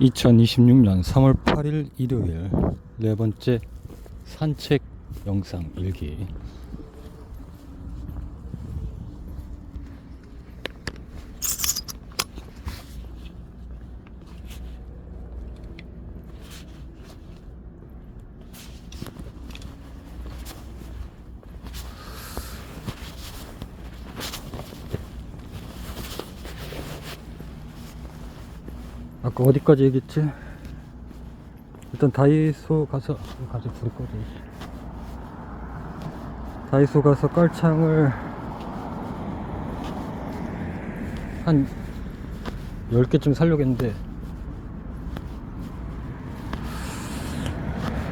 2026년 3월 8일 일요일 네 번째 산책 영상 일기. 아까 어디까지 얘기했지? 일단 다이소 가서 불이 꺼져. 다이소 가서 깔창을 한 10개쯤 사려고 했는데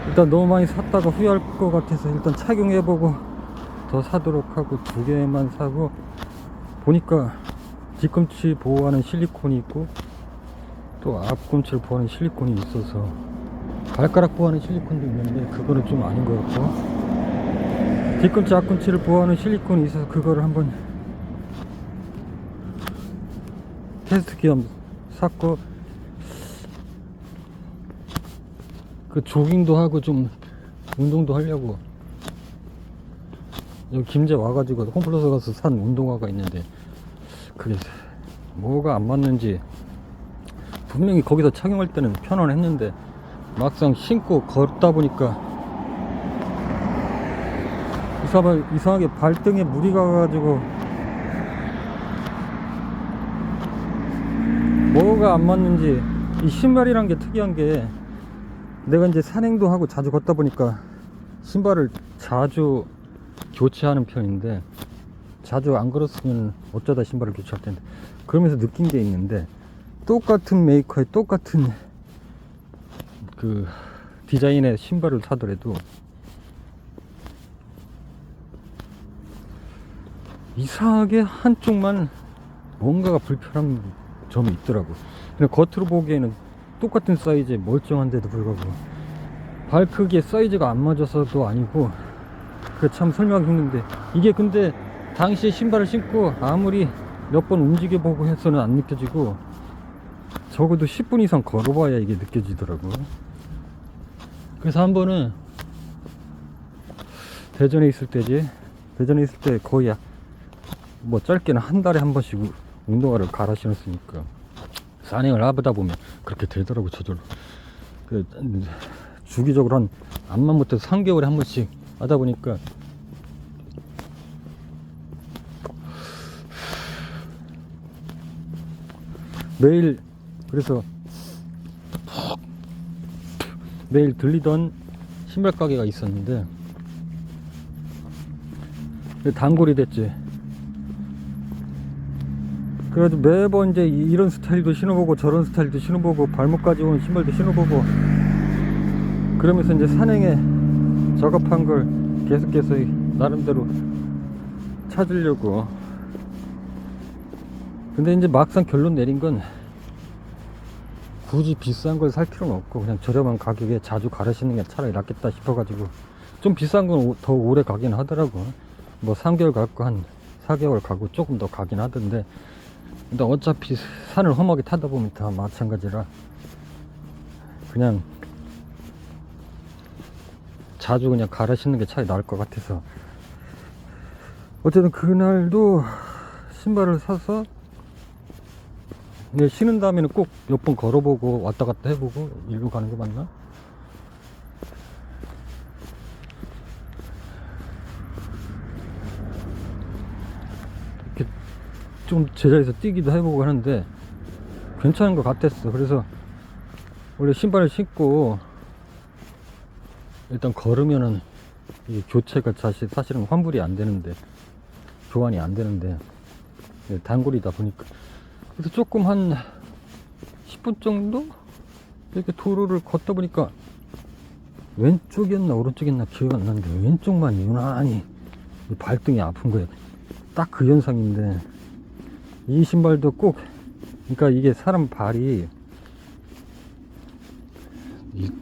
일단 너무 많이 샀다가 후회할 것 같아서 일단 착용해보고 더 사도록 하고 2개만 사고, 보니까 뒤꿈치 보호하는 실리콘이 있고 또 앞꿈치를 보호하는 실리콘이 있어서, 발가락 보호하는 실리콘도 있는데 그거는 좀 아닌 것 같고, 뒤꿈치 앞꿈치를 보호하는 실리콘이 있어서 그거를 한번 테스트 겸 샀고, 그 조깅도 하고 좀 운동도 하려고 여기 김제 와가지고 홈플러스 가서 산 운동화가 있는데 그게 뭐가 안 맞는지, 분명히 거기서 착용할 때는 편안했는데 막상 신고 걷다 보니까 이상하게 발등에 무리 가가지고 뭐가 안 맞는지. 이 신발이란 게 특이한 게, 내가 이제 산행도 하고 자주 걷다 보니까 신발을 자주 교체하는 편인데, 자주 안 걸었으면 어쩌다 신발을 교체할 텐데, 그러면서 느낀 게 있는데, 똑같은 메이커의 똑같은 그 디자인의 신발을 사더라도 이상하게 한쪽만 뭔가가 불편한 점이 있더라고. 그냥 겉으로 보기에는 똑같은 사이즈에 멀쩡한데도 불구하고 발 크기에 사이즈가 안 맞아서도 아니고, 그게 참 설명하기 힘든데, 이게 근데 당시에 신발을 신고 아무리 몇 번 움직여보고 해서는 안 느껴지고, 적어도 10분 이상 걸어봐야 이게 느껴지더라고. 그래서 한 번은 대전에 있을 때지, 대전에 있을 때 거의 뭐 짧게는 한 달에 한 번씩 운동화를 갈아 신었으니까 산행을 하다 보면 그렇게 되더라고, 저절로. 그 주기적으로 한 암만 못해도 3개월에 한 번씩 하다 보니까 매일, 그래서 매일 들리던 신발 가게가 있었는데 단골이 됐지. 그래도 매번 이제 이런 스타일도 신어보고 저런 스타일도 신어보고 발목까지 오는 신발도 신어보고, 그러면서 이제 산행에 적합한 걸 계속해서 나름대로 찾으려고. 근데 이제 막상 결론 내린 건, 굳이 비싼 걸 살 필요는 없고 그냥 저렴한 가격에 자주 갈아 신는 게 차라리 낫겠다 싶어가지고, 좀 비싼 건 더 오래 가긴 하더라고. 뭐 3개월 가고 한 4개월 가고 조금 더 가긴 하던데, 근데 어차피 산을 험하게 타다 보면 다 마찬가지라 그냥 자주 그냥 갈아 신는 게 차라리 나을 것 같아서, 어쨌든 그날도 신발을 사서 신은 다음에는 꼭 몇 번 걸어보고 왔다 갔다 해보고 일로 가는 게 맞나? 이렇게 좀 제자리에서 뛰기도 해보고 하는데 괜찮은 것 같았어. 그래서 원래 신발을 신고 일단 걸으면은 이게 교체가 사실은 환불이 안 되는데, 교환이 안 되는데, 단골이다 보니까, 그래서 조금 한 10분 정도 이렇게 도로를 걷다 보니까, 왼쪽이었나 오른쪽이었나 기억 안 나는데 왼쪽만 유난히 발등이 아픈 거예요. 딱 그 현상인데, 이 신발도 꼭, 그러니까 이게 사람 발이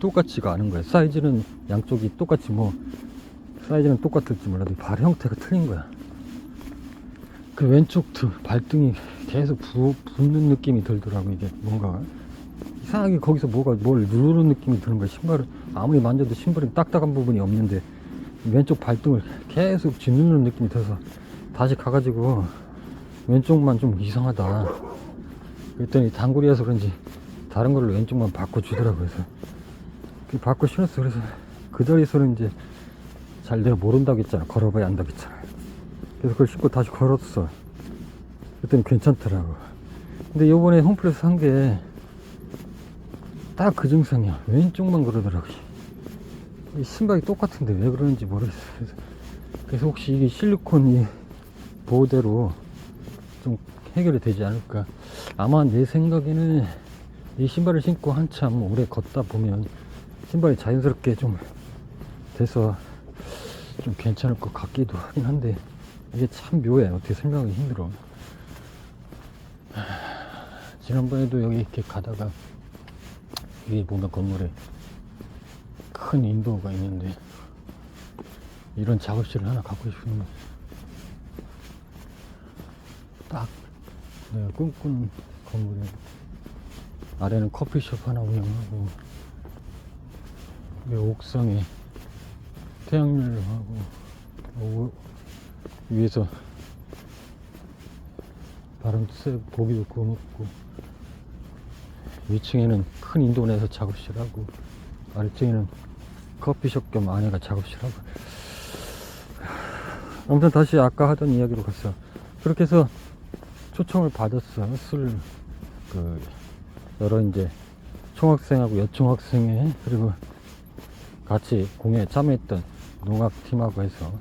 똑같지가 않은 거야. 사이즈는 양쪽이 똑같지, 뭐 사이즈는 똑같을지 몰라도 발 형태가 틀린 거야. 그 왼쪽 발등이 계속 붓는 느낌이 들더라고. 이게 뭔가 이상하게 거기서 뭘 누르는 느낌이 드는 거야. 신발을 아무리 만져도 신발에 딱딱한 부분이 없는데 왼쪽 발등을 계속 짓누르는 느낌이 들어서 다시 가가지고 왼쪽만 좀 이상하다 그랬더니 단골이어서 그런지 다른 걸로 왼쪽만 바꿔주더라고. 그래서 바꿔 신었어. 그래서 그 자리에서는 이제 잘 내가 모른다고 했잖아. 걸어봐야 안다고 했잖아. 그래서 그걸 신고 다시 걸었어. 그랬더니 괜찮더라고. 근데 요번에 홈플러스 산 게 딱 그 증상이야. 왼쪽만 그러더라고. 이 신발이 똑같은데 왜 그러는지 모르겠어. 그래서 혹시 이게 실리콘 이 보호대로 좀 해결이 되지 않을까. 아마 내 생각에는 이 신발을 신고 한참 오래 걷다 보면 신발이 자연스럽게 좀 돼서 좀 괜찮을 것 같기도 하긴 한데 이게 참 묘해. 어떻게 설명하기 힘들어. 지난번에도 여기 이렇게 가다가 위에 보면 건물에 큰 인도가 있는데 이런 작업실을 하나 갖고 싶은 딱 내가 꿈꾸는 건물에 아래는 커피숍 하나 운영하고 옥상에 태양열로 하고 위에서 바람도 쐬고 고기도 구워 먹고 위층에는 큰 인도 내에서 작업실하고 아래층에는 커피숍 겸 안에가 작업실하고. 아무튼 다시 아까 하던 이야기로 갔어. 그렇게 해서 초청을 받았어. 여러 이제 총학생하고 여총학생회 그리고 같이 공연에 참여했던 농악팀하고 해서.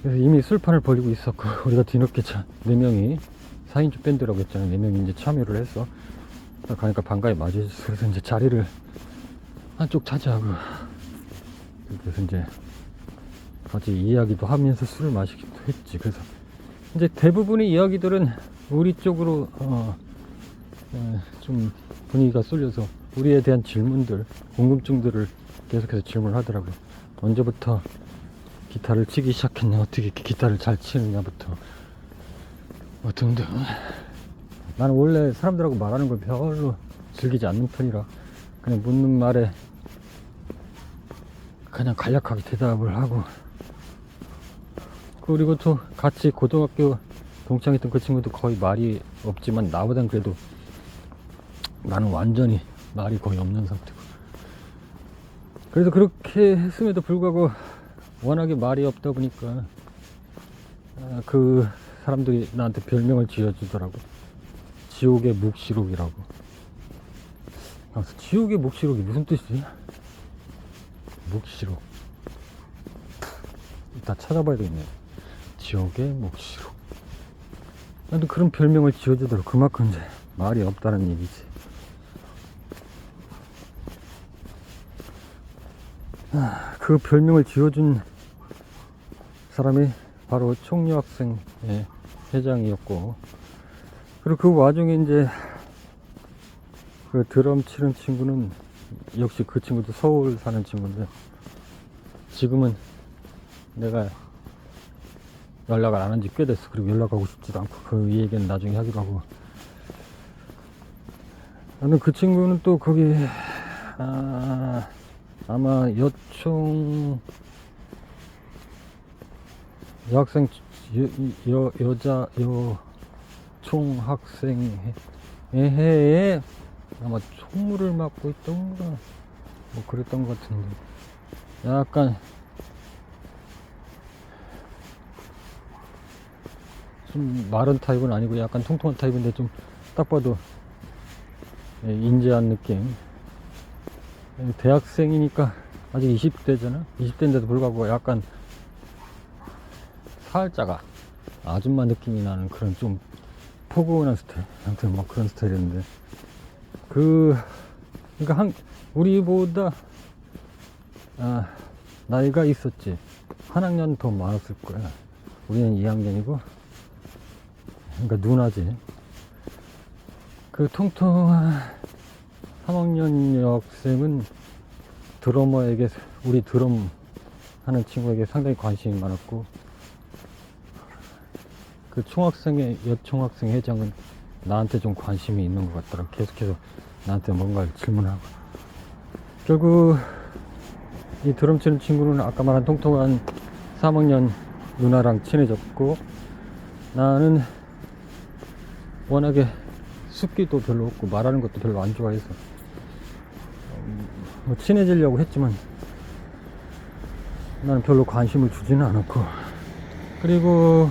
그래서 이미 술판을 벌리고 있었고 우리가 뒤늦게 4명이 4인조 밴드라고 했잖아. 4명이 이제 참여를 해서 가니까 반가이 맞으셨어. 그래서 이제 자리를 한쪽 차지하고 그래서 이제 같이 이야기도 하면서 술을 마시기도 했지. 그래서 이제 대부분의 이야기들은 우리 쪽으로 좀 분위기가 쏠려서 우리에 대한 질문들, 궁금증들을 계속해서 질문을 하더라고요. 언제부터 기타를 치기 시작했냐, 어떻게 이렇게 기타를 잘 치느냐부터 등등. 나는 원래 사람들하고 말하는 걸 별로 즐기지 않는 편이라 그냥 묻는 말에 그냥 간략하게 대답을 하고. 그리고 또 같이 고등학교 동창했던 그 친구도 거의 말이 없지만 나보단 그래도 나는 완전히 말이 거의 없는 상태고. 그래서 그렇게 했음에도 불구하고 워낙에 말이 없다 보니까 그 사람들이 나한테 별명을 지어주더라고. 지옥의 묵시록이라고. 그래서 지옥의 묵시록이 무슨 뜻이지? 묵시록. 이따 찾아봐야 되겠네. 지옥의 묵시록. 나도 그런 별명을 지어주더라고. 그만큼 이제 말이 없다는 얘기지. 그 별명을 지어준 사람이 바로 총여학생의 회장이었고, 그리고 그 와중에 이제 그 드럼 치는 친구는 역시 그 친구도 서울 사는 친구인데 지금은 내가 연락을 안 한 지 꽤 됐어. 그리고 연락하고 싶지도 않고 그 얘기는 나중에 하기로 하고. 나는 그 친구는 또 거기 아마 여자 총학생회에 아마 총무를 맡고 있던가 뭐 그랬던 것 같은데, 약간 좀 마른 타입은 아니고 약간 통통한 타입인데 좀 딱 봐도 인재한 느낌. 대학생이니까 아직 20대잖아 20대인데도 불구하고 약간 살짝 아줌마 느낌이 나는 그런 좀 포근한 스타일. 아무튼 뭐 그런 스타일이었는데, 그러니까 우리보다 나이가 있었지. 한 학년 더 많았을 거야. 우리는 2학년이고 그러니까 누나지. 그 통통한 3학년 여학생은 드러머에게, 우리 드럼 하는 친구에게 상당히 관심이 많았고, 그 여총학생 회장은 나한테 좀 관심이 있는 것 같더라. 계속해서 나한테 뭔가를 질문하고. 결국 이 드럼 치는 친구는 아까 말한 통통한 3학년 누나랑 친해졌고, 나는 워낙에 숫기도 별로 없고 말하는 것도 별로 안 좋아해서 뭐 친해지려고 했지만 나는 별로 관심을 주지는 않았고, 그리고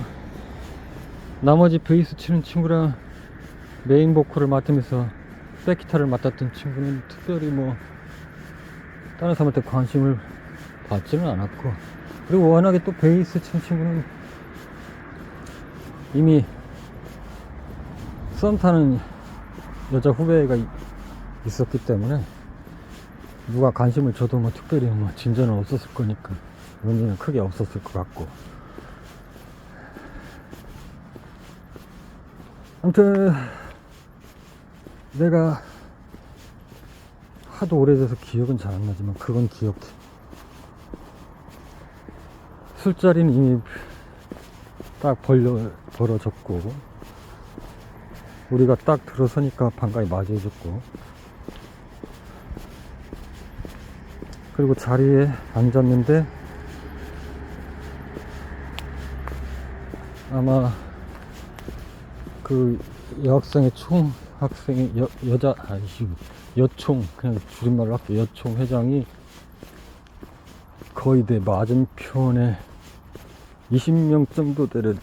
나머지 베이스 치는 친구랑 메인 보컬을 맡으면서 백기타를 맡았던 친구는 특별히 뭐 다른 사람한테 관심을 받지는 않았고, 그리고 워낙에 또 베이스 치는 친구는 이미 썸 타는 여자 후배가 있었기 때문에 누가 관심을 줘도 뭐 특별히 뭐 진전은 없었을 거니까 의미는 크게 없었을 것 같고. 아무튼 내가 하도 오래돼서 기억은 잘 안 나지만 그건 기억해. 술자리는 이미 딱 벌어졌고, 우리가 딱 들어서니까 반가이 맞이해줬고, 그리고 자리에 앉았는데 아마 그 여학생의 총학생의 여자 여총, 그냥 줄임말로 할게요. 여총 회장이 거의 내 맞은편에 20명 정도 되는,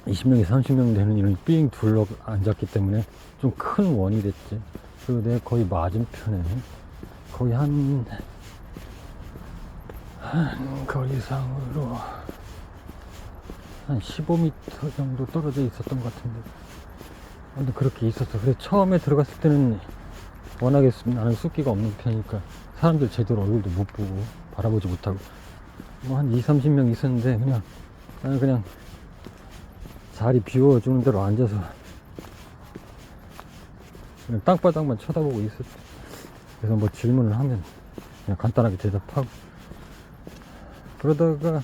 20명에서 30명 되는 인원이 삥 둘러 앉았기 때문에 좀 큰 원이 됐지. 그리고 내 거의 맞은편에 거의 한 거리상으로 한 15m 정도 떨어져 있었던 것 같은데, 근데 그렇게 있었어. 그래서 처음에 들어갔을 때는 워낙에 나는 숫기가 없는 편이니까 사람들 제대로 얼굴도 못 보고 바라보지 못하고 뭐 한 20-30명 있었는데, 나는 그냥 자리 비워주는 대로 앉아서 그냥 땅바닥만 쳐다보고 있었지. 그래서 뭐 질문을 하면 그냥 간단하게 대답하고, 그러다가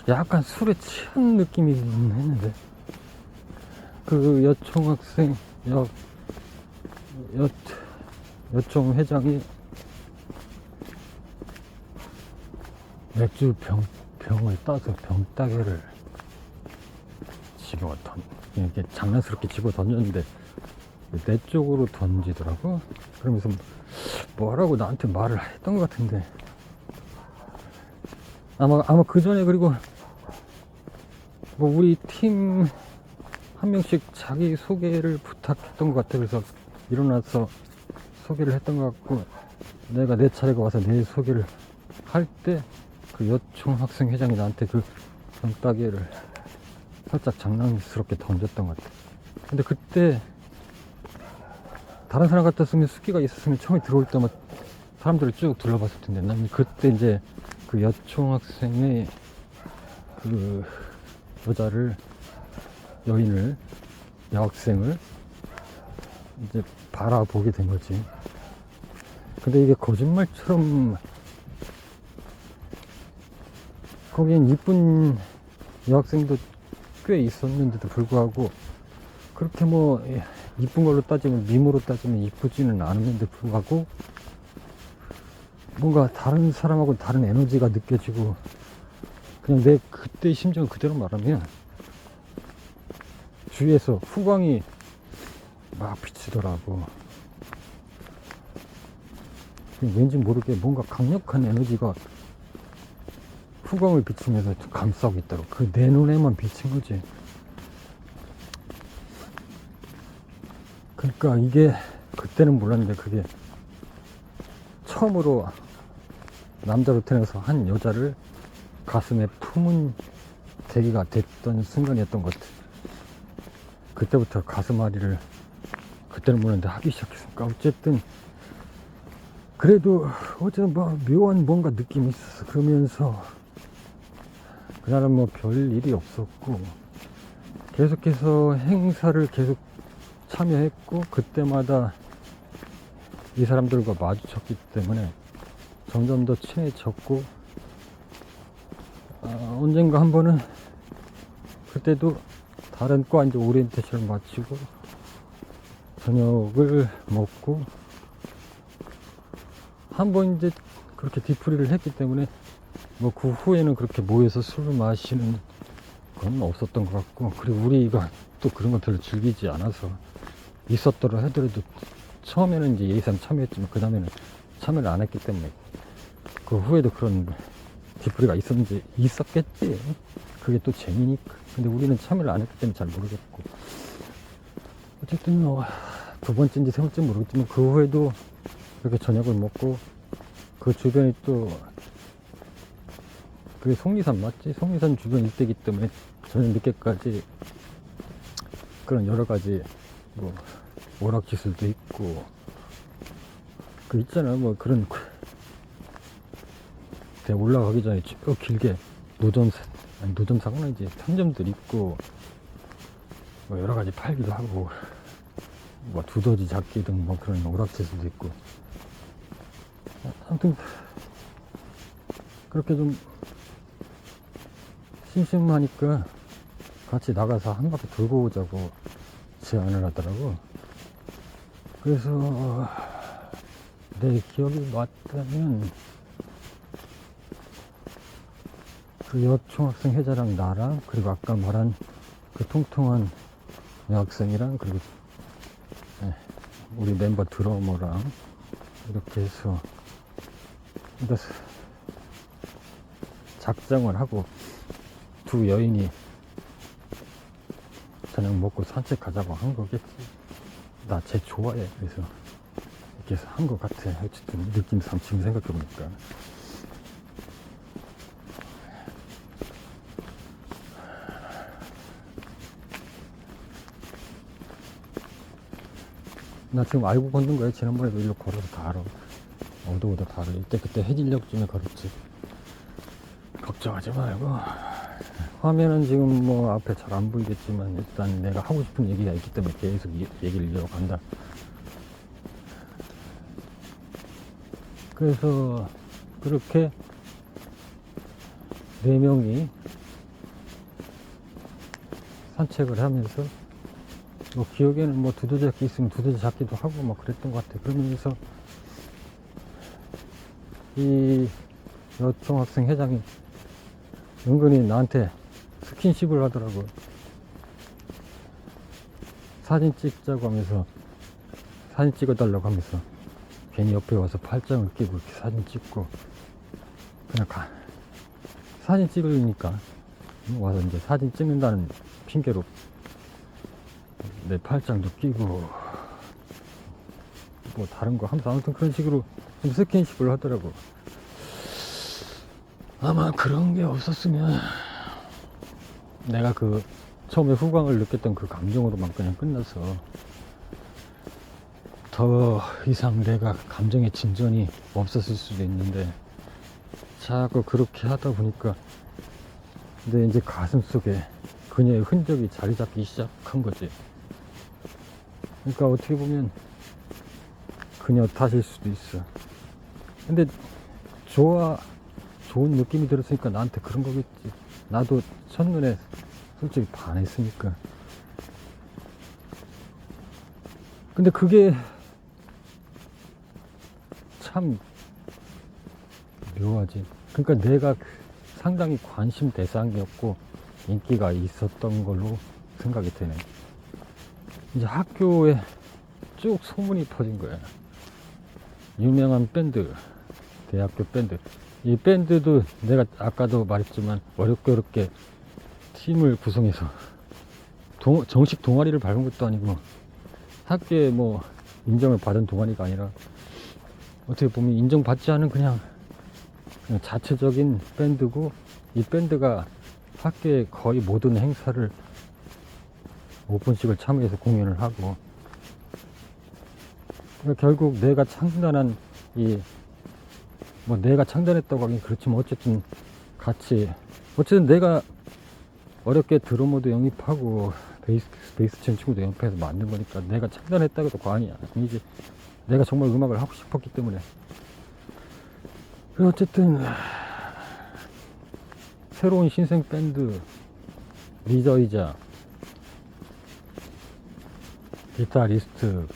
약간 술에 취한 느낌이 했는데, 그 여총학생 여총 회장이 맥주 병을 따서 병따개를 이렇게 장난스럽게 집어 던졌는데 내 쪽으로 던지더라고. 그러면서 뭐라고 나한테 말을 했던 것 같은데, 아마 그 전에, 그리고 뭐 우리 팀 한 명씩 자기 소개를 부탁했던 것 같아. 그래서 일어나서 소개를 했던 것 같고, 내가 내 차례가 와서 내 소개를 할 때 그 여총 학생 회장이 나한테 그 병따개를 살짝 장난스럽게 던졌던 것 같아. 근데 그때 다른 사람 같았으면 숫기가 있었으면 처음에 들어올 때만 사람들을 쭉 둘러봤을 텐데, 난 그때 이제 그 여총 학생의 그 여학생을 이제 바라보게 된 거지. 근데 이게 거짓말처럼 거기엔 이쁜 여학생도 꽤 있었는데도 불구하고, 그렇게 뭐 이쁜 걸로 따지면, 미모로 따지면 이쁘지는 않았는데 불구하고 뭔가 다른 사람하고 다른 에너지가 느껴지고, 그냥 내 그때 심정 그대로 말하면 주위에서 후광이 막 비치더라고. 왠지 모르게 뭔가 강력한 에너지가 후광을 비치면서 감싸고 있더라고. 그 내 눈에만 비친 거지. 그러니까 이게 그때는 몰랐는데, 그게 처음으로 남자로 태어나서 한 여자를 가슴에 품은 계기가 됐던 순간이었던 것 같아. 그때부터 가슴앓이를, 그때는 몰랐는데 하기 시작했으니까. 어쨌든 그래도 어쨌든 뭐 묘한 뭔가 느낌이 있었어. 그러면서 그날은 뭐 별 일이 없었고, 계속해서 행사를 계속 참여했고, 그때마다 이 사람들과 마주쳤기 때문에 점점 더 친해졌고, 언젠가 한 번은 그때도 다른 과 이제 오리엔테이션을 마치고 저녁을 먹고 한번 이제 그렇게 뒤풀이를 했기 때문에 뭐 그 후에는 그렇게 모여서 술을 마시는 건 없었던 것 같고, 그리고 우리가 또 그런 걸 별로 즐기지 않아서 있었더라 하더라도 처음에는 이제 예의상 참여했지만 그 다음에는 참여를 안 했기 때문에 그 후에도 그런 뒤풀이가 있었겠지. 그게 또 재미니까. 근데 우리는 참여를 안 했기 때문에 잘 모르겠고, 어쨌든 뭐 두 번째인지 세 번째 모르겠지만 그 후에도 그렇게 저녁을 먹고, 그 주변이 또 그게 속리산 맞지? 속리산 주변 일대이기 때문에 저녁 늦게까지 그런 여러 가지 뭐 오락기술도 있고, 그 있잖아 뭐 그런 대 올라가기 전에 쭉 길게 노점상은 이제 편점들 있고, 뭐 여러 가지 팔기도 하고, 뭐 두더지 잡기 등 뭐 그런 오락기술도 있고, 아무튼 그렇게 좀 심심하니까 같이 나가서 한 바퀴 돌고 오자고 제안을 하더라고. 그래서 내 기억이 맞다면 그 여총학생 회장랑 나랑, 그리고 아까 말한 그 통통한 여학생이랑, 그리고 우리 멤버 드러머랑 이렇게 해서 그러니까 작정을 하고 두 여인이 저녁 먹고 산책하자고 한 거겠지. 나 쟤 좋아해. 그래서 이렇게 해서 한 것 같아. 어쨌든 느낌상 지금 생각해보니까. 나 지금 알고 걷는 거야. 지난번에도 일로 걸어서 다 알아. 오도오도 다 알아. 이때 그때 해질녘쯤에 걸었지. 걱정하지 말고. 화면은 지금 뭐 앞에 잘 안 보이겠지만 일단 내가 하고 싶은 얘기가 있기 때문에 계속 얘기를 이어간다. 그래서 그렇게 네 명이 산책을 하면서 뭐 기억에는 뭐 두더지 잡기 있으면 두더지 잡기도 하고 뭐 그랬던 것 같아. 그러면서 이 여총학생 회장이 은근히 나한테 스킨십을 하더라고. 사진 찍자고 하면서, 사진 찍어달라고 하면서 괜히 옆에 와서 팔짱을 끼고 이렇게 사진 찍고, 그냥 사진 찍으니까 와서 이제 사진 찍는다는 핑계로 내 팔짱도 끼고 뭐 다른 거 하면서 아무튼 그런 식으로 좀 스킨십을 하더라고. 아마 그런 게 없었으면 내가 그 처음에 후광을 느꼈던 그 감정으로만 그냥 끝나서 더 이상 내가 감정의 진전이 없었을 수도 있는데, 자꾸 그렇게 하다 보니까 내 이제 가슴 속에 그녀의 흔적이 자리 잡기 시작한 거지. 그러니까 어떻게 보면 그녀 탓일 수도 있어. 근데 좋은 느낌이 들었으니까 나한테 그런 거겠지. 나도 첫눈에 솔직히 반했으니까. 근데 그게 참 묘하지. 그러니까 내가 상당히 관심 대상이었고 인기가 있었던 걸로 생각이 되네. 이제 학교에 쭉 소문이 퍼진 거야. 유명한 밴드, 대학교 밴드. 이 밴드도 내가 아까도 말했지만 어렵게 팀을 구성해서 정식 동아리를 밟은 것도 아니고 학교에 뭐 인정을 받은 동아리가 아니라 어떻게 보면 인정받지 않은 그냥 자체적인 밴드고, 이 밴드가 학교의 거의 모든 행사를 오픈식을 참여해서 공연을 하고, 그러니까 결국 내가 창단한 뭐 내가 창단했다고 하긴 그렇지만 어쨌든 어쨌든 내가 어렵게 드러머도 영입하고 베이스 친 친구도 영입해서 만든 거니까 내가 창단했다고 해도 과언이 아니지. 내가 정말 음악을 하고 싶었기 때문에. 어쨌든 새로운 신생 밴드 리더이자 기타리스트,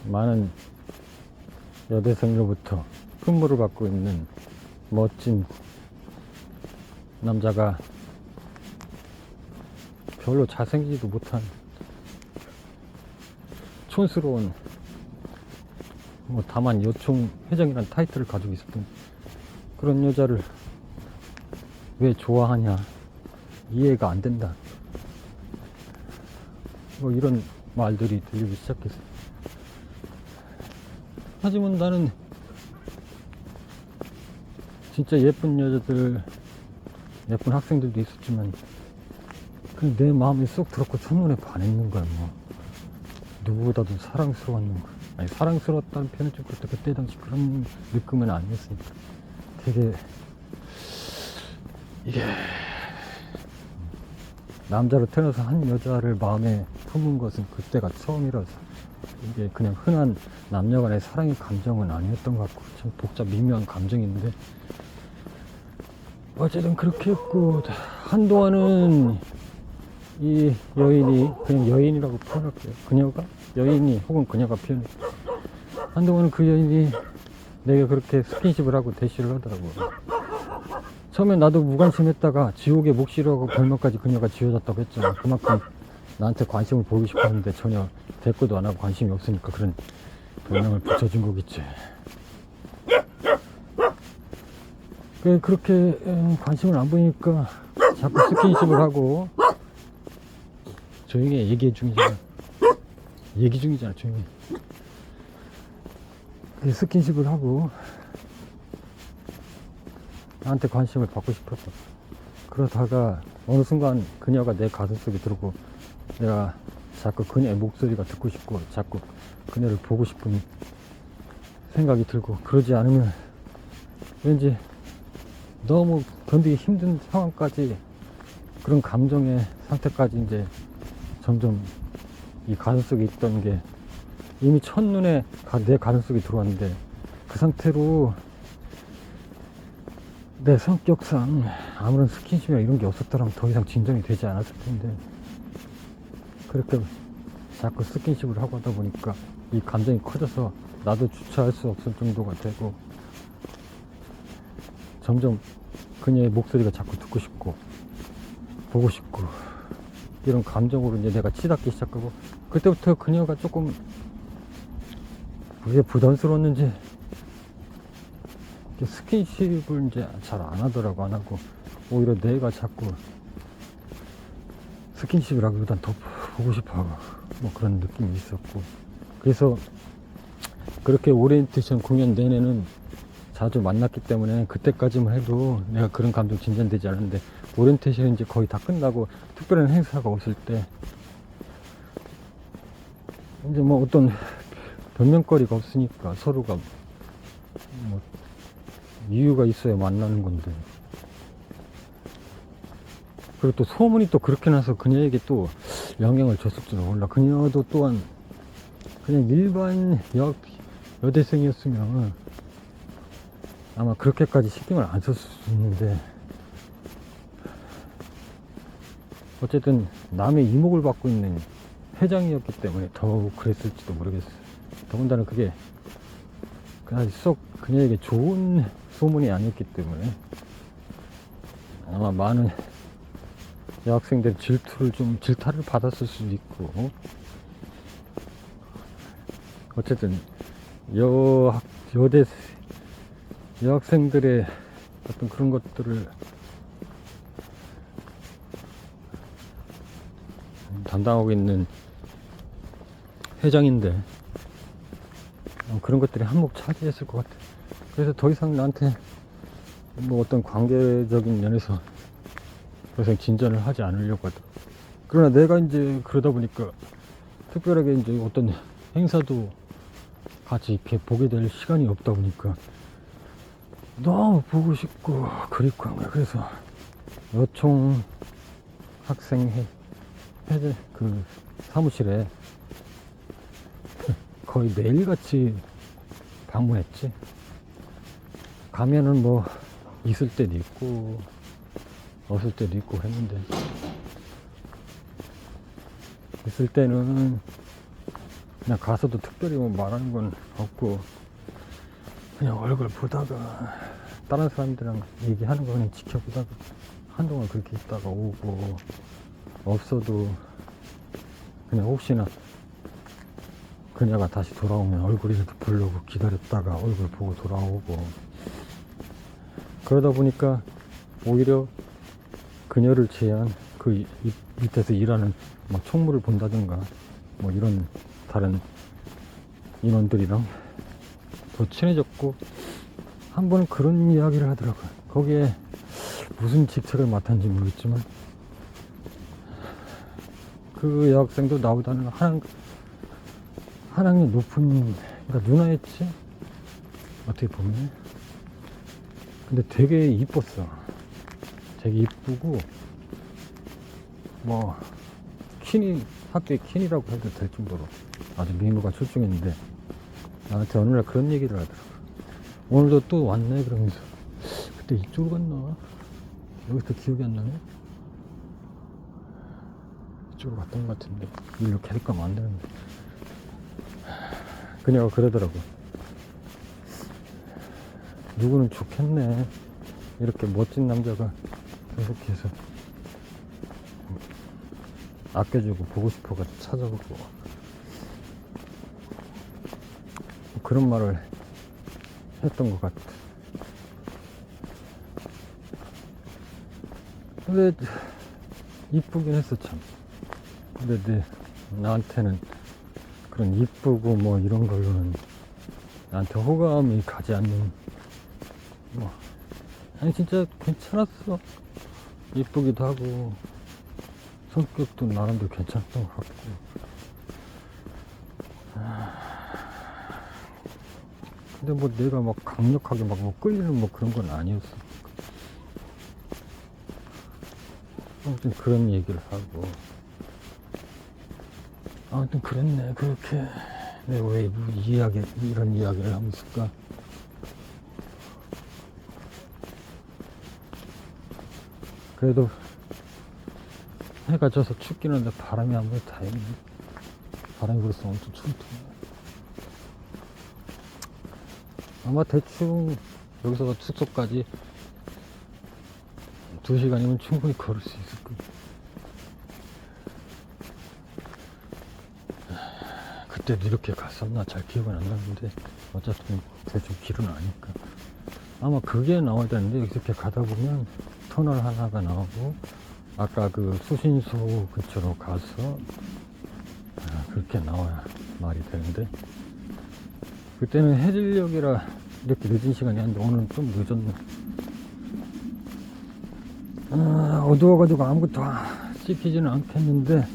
많은 여대생으로부터 품물을 받고 있는 멋진 남자가 별로 잘생기지도 못한 촌스러운, 다만 요총 회장이라는 타이틀을 가지고 있었던 그런 여자를 왜 좋아하냐, 이해가 안 된다, 이런 말들이 들리기 시작했어. 하지만 나는 진짜 예쁜 여자들, 예쁜 학생들도 있었지만 내 마음이 쏙 들었고 첫눈에 반했는 거야. 누구보다도 사랑스러웠는 거야. 아니, 사랑스러웠다는 표현은 좀 그렇다. 그때 당시 그런 느낌은 아니었으니까. 되게 이게 남자로 태어나서 한 여자를 마음에 품은 것은 그때가 처음이라서, 이게 그냥 흔한 남녀간의 사랑의 감정은 아니었던 것 같고, 참 복잡 미묘한 감정인데, 어쨌든 그렇게 했고, 한동안은 이 여인이, 그냥 여인이라고 표현할게요. 그녀가 여인이 혹은 그녀가 표현해, 한동안은 그 여인이 내가 그렇게 스킨십을 하고 대시를 하더라고. 처음에 나도 무관심했다가 지옥의 몫이라고 별명까지 그녀가 지어졌다고 했잖아. 그만큼 나한테 관심을 보이고 싶어 하는데 전혀 대꾸도 안 하고 관심이 없으니까 그런 별명을 붙여준 거겠지. 그렇게 관심을 안 보이니까 자꾸 스킨십을 하고, 조용히 해, 얘기 중이잖아. 조용히. 스킨십을 하고 나한테 관심을 받고 싶었어. 그러다가 어느 순간 그녀가 내 가슴속에 들어오고, 내가 자꾸 그녀의 목소리가 듣고 싶고 자꾸 그녀를 보고 싶은 생각이 들고, 그러지 않으면 왠지 너무 견디기 힘든 상황까지, 그런 감정의 상태까지 이제 점점 이 가슴속에 있던 게 이미 첫눈에 내 가슴속에 들어왔는데, 그 상태로 내 성격상 아무런 스킨십이나 이런 게 없었더라면 더 이상 진정이 되지 않았을 텐데, 그렇게 자꾸 스킨십을 하고 하다 보니까 이 감정이 커져서 나도 주체할 수 없을 정도가 되고, 점점 그녀의 목소리가 자꾸 듣고 싶고 보고 싶고, 이런 감정으로 이제 내가 치닫기 시작하고, 그때부터 그녀가 조금 그게 부담스러웠는지 스킨십을 이제 잘 안 하더라고. 안 하고 오히려 내가 자꾸 스킨십을 하기보단 더 보고 싶어 하고, 그런 느낌이 있었고, 그래서 그렇게 오리엔테이션 공연 내내는 자주 만났기 때문에 그때까지만 해도 내가 그런 감정 진전되지 않았는데, 오리엔테이션이 이제 거의 다 끝나고 특별한 행사가 없을 때 이제 어떤 변명거리가 없으니까 서로가 이유가 있어야 만나는 건데, 그리고 또 소문이 또 그렇게 나서 그녀에게 또 영향을 줬을지도 몰라. 그녀도 또한 그냥 일반 여대생이었으면 아마 그렇게까지 신경을 안 썼을 수 있는데, 어쨌든 남의 이목을 받고 있는 회장이었기 때문에 더욱 그랬을지도 모르겠어. 더군다나 그게 그다지 썩 그녀에게 좋은 소문이 아니었기 때문에 아마 많은 여학생들 질타를 받았을 수도 있고, 어쨌든 여학생들의 어떤 그런 것들을 담당하고 있는 회장인데, 그런 것들이 한몫 차지했을 것 같아. 그래서 더 이상 나한테 어떤 관계적인 면에서 더 이상 진전을 하지 않으려고 하더라. 그러나 내가 이제 그러다 보니까 특별하게 이제 어떤 행사도 같이 이렇게 보게 될 시간이 없다 보니까 너무 보고 싶고 그립고 한 거야. 그래서 여총 학생 그 사무실에 거의 매일같이 방문했지. 가면은 있을 때도 있고 없을 때도 있고 했는데, 있을 때는 그냥 가서도 특별히 뭐 말하는 건 없고 그냥 얼굴 보다가 다른 사람들이랑 얘기하는 거 그냥 지켜보다가 한동안 그렇게 있다가 오고, 없어도 그냥 혹시나 그녀가 다시 돌아오면 얼굴이라도 보려고 기다렸다가 얼굴 보고 돌아오고, 그러다 보니까 오히려 그녀를 제한 그 밑에서 일하는 막 총무를 본다든가 뭐 이런 다른 인원들이랑 더 친해졌고, 한 번은 그런 이야기를 하더라고요. 거기에 무슨 직책을 맡았는지 모르겠지만 그 여학생도 나보다는 한 학년 높은, 그러니까 누나였지 어떻게 보면. 근데 되게 이뻤어. 되게 이쁘고 뭐 퀸이, 학교의 퀸이라고 해도 될 정도로 아주 미모가 출중했는데 나한테 어느 날 그런 얘기를 하더라고. 오늘도 또 왔네 그러면서. 그때 이쪽으로 갔나? 여기서 기억이 안 나네. 이쪽으로 갔던 것 같은데 일로 계속 가면 안 되는데. 그녀가 그러더라고. 누구는 좋겠네, 이렇게 멋진 남자가 계속해서 아껴주고 보고 싶어가지고 찾아보고, 그런 말을 했던 것 같아. 근데 이쁘긴 했어 참. 근데 나한테는 그런 이쁘고 뭐 이런 걸로는 나한테 호감이 가지 않는, 뭐 아니 진짜 괜찮았어. 이쁘기도 하고 성격도 나름대로 괜찮던 것 같고. 근데 뭐 내가 막 강력하게 막 뭐 끌리는 뭐 그런 건 아니었어. 아무튼 그런 얘기를 하고, 아무튼 그랬네. 그렇게 내가 왜 이런 이야기를 하고 있을까? 그래도 해가 져서 춥긴 한데 바람이 안 불어 다행이네. 바람이 불어서 엄청 춥네. 아마 대충 여기서 숙소까지 2시간이면 충분히 걸을 수 있을 거야. 그때도 이렇게 갔었나 잘 기억은 안 나는데 어차피 대충 길은 아니까 아마 그게 나와야 되는데, 이렇게 가다 보면 터널 하나가 나오고 아까 그 수신소 근처로 가서 그렇게 나와야 말이 되는데, 그때는 해질녘이라 이렇게 늦은 시간이 아닌데 오늘은 좀 늦었네. 어두워가지고 아무것도 찍히지는 않겠는데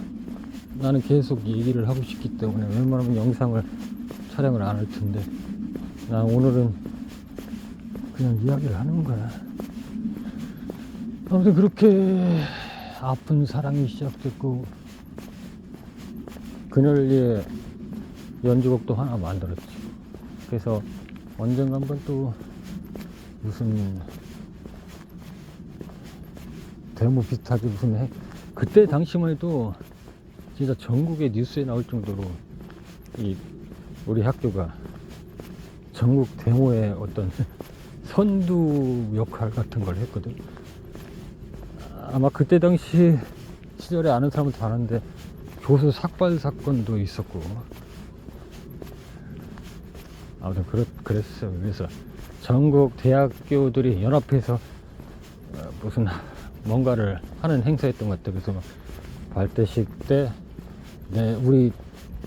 나는 계속 얘기를 하고 싶기 때문에 웬만하면 영상을 촬영을 안 할 텐데, 난 오늘은 그냥 이야기를 하는 거야. 아무튼 그렇게 아픈 사랑이 시작됐고, 그녀를 위해 연주곡도 하나 만들었지. 그래서 언젠가 한번 또 무슨 데모 비슷하게 무슨 그때 당시만 해도 진짜 전국의 뉴스에 나올 정도로 우리 학교가 전국 데모의 어떤 선두 역할 같은 걸 했거든. 아마 그때 당시 시절에 아는 사람은 다 아는데 교수 삭발 사건도 있었고, 아무튼 그랬어요. 그래서 전국 대학교들이 연합해서 무슨 뭔가를 하는 행사였던 것 같아요. 그래서 막 발대식 때 우리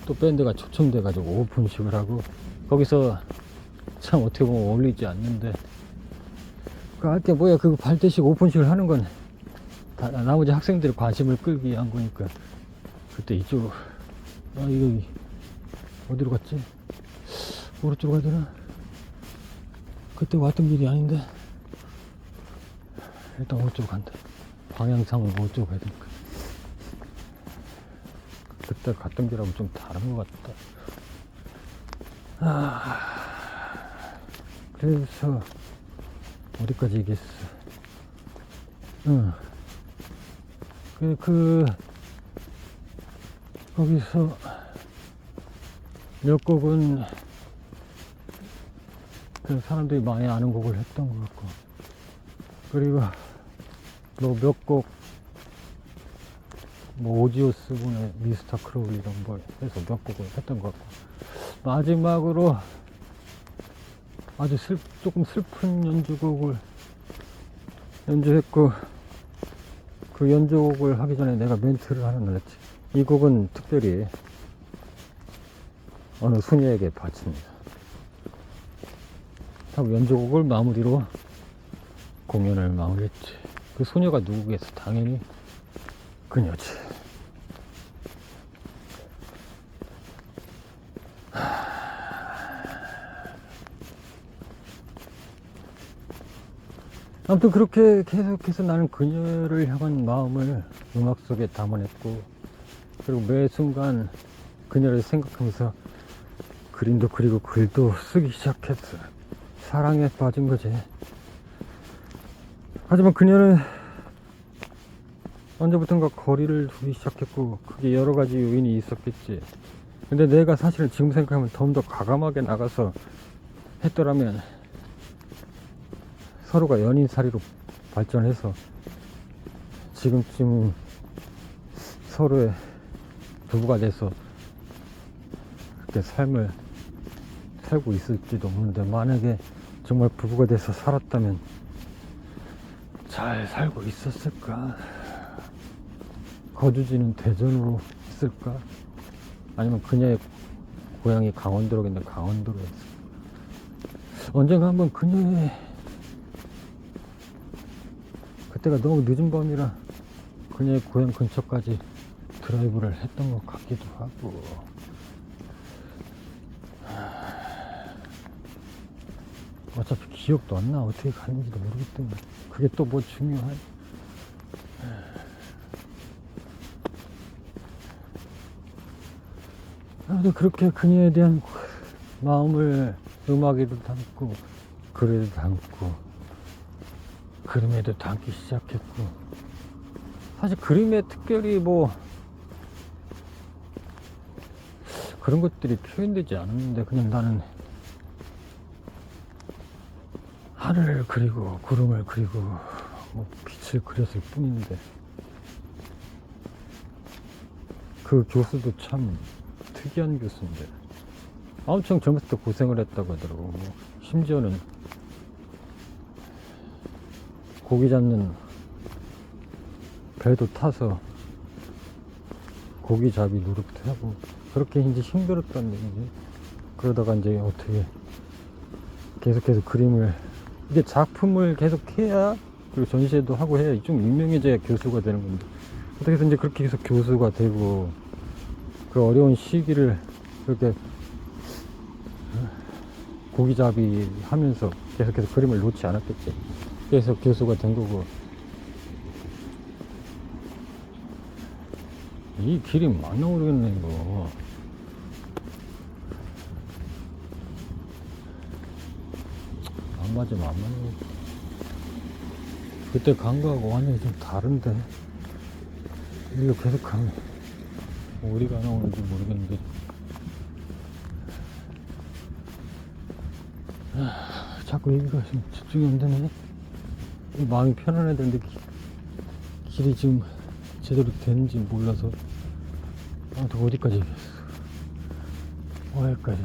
또 밴드가 초청돼가지고 오픈식을 하고, 거기서 참 어떻게 보면 어울리지 않는데 그 할 때 뭐야, 그 발대식 오픈식을 하는 건 다 나머지 학생들의 관심을 끌기 위한 거니까. 그때 이쪽 이거 어디로 갔지? 오른쪽으로 가야 되나? 그때 왔던 길이 아닌데 일단 오른쪽으로 간다. 방향상을 오른쪽으로 가야 되니까. 그때 갔던 길하고 좀 다른 것 같다. 그래서 어디까지 얘기했어? 거기서 몇 곡은 그 사람들이 많이 아는 곡을 했던 것 같고, 그리고 뭐 몇 곡, 뭐 오지오스 분의 미스터 크로울 이런 걸 해서 몇 곡을 했던 것 같고, 마지막으로 아주 조금 슬픈 연주곡을 연주했고, 그 연주곡을 하기 전에 내가 멘트를 하나 넣었지. 이 곡은 특별히 어느 소녀에게 바칩니다 하고 연주곡을 마무리로 공연을 마무리했지. 그 소녀가 누구겠어? 당연히 그녀지. 아무튼 그렇게 계속해서 나는 그녀를 향한 마음을 음악 속에 담아냈고, 그리고 매 순간 그녀를 생각하면서 그림도 그리고 글도 쓰기 시작했어. 사랑에 빠진 거지. 하지만 그녀는 언제부턴가 거리를 두기 시작했고, 그게 여러 가지 요인이 있었겠지. 근데 내가 사실은 지금 생각하면 좀 더 과감하게 나가서 했더라면 서로가 연인사리로 발전해서 지금쯤 서로의 부부가 돼서 그렇게 삶을 살고 있을지도 모르는데, 만약에 정말 부부가 돼서 살았다면 잘 살고 있었을까? 거주지는 대전으로 했을까? 아니면 그녀의 고향이 강원도로겠는데 강원도로 했을까? 언젠가 한번 그녀의, 그때가 너무 늦은 밤이라 그녀의 고향 근처까지 드라이브를 했던 것 같기도 하고, 어차피 기억도 안 나. 어떻게 갔는지도 모르기 때문에 그게 또 뭐 중요해. 아무튼 그렇게 그녀에 대한 마음을 음악에도 담고 글에도 담고 그림에도 담기 시작했고, 사실 그림에 특별히 뭐 그런 것들이 표현되지 않았는데, 그냥 나는 하늘을 그리고 구름을 그리고 뭐 빛을 그렸을 뿐인데, 그 교수도 참 특이한 교수인데 엄청 젊었을 때 고생을 했다고 하더라고. 뭐 심지어는 고기 잡는 배도 타서 고기 잡이 노릇도 하고 그렇게 이제 힘들었다는 얘기지. 그러다가 이제 어떻게 계속해서 그림을, 이게 작품을 계속 해야, 그리고 전시회도 하고 해야 좀 유명해져야 교수가 되는 건데, 어떻게 해서 이제 그렇게 계속 교수가 되고, 그 어려운 시기를 그렇게 고기잡이 하면서 계속해서 그림을 놓지 않았겠지. 그래서 교수가 된 거고, 이 길이 맞나 모르겠네 이거. 안 맞으면 안 맞는 거지. 그때 간 거하고 완전히 좀 다른데, 이거 계속 가면 어디가 나오는지 모르겠는데, 자꾸 여기가 좀 집중이 안 되네. 마음이 편안해야 되는데 길이 지금 제대로 되는지 몰라서. 아무튼 어디까지 얘기했어? 어디까지?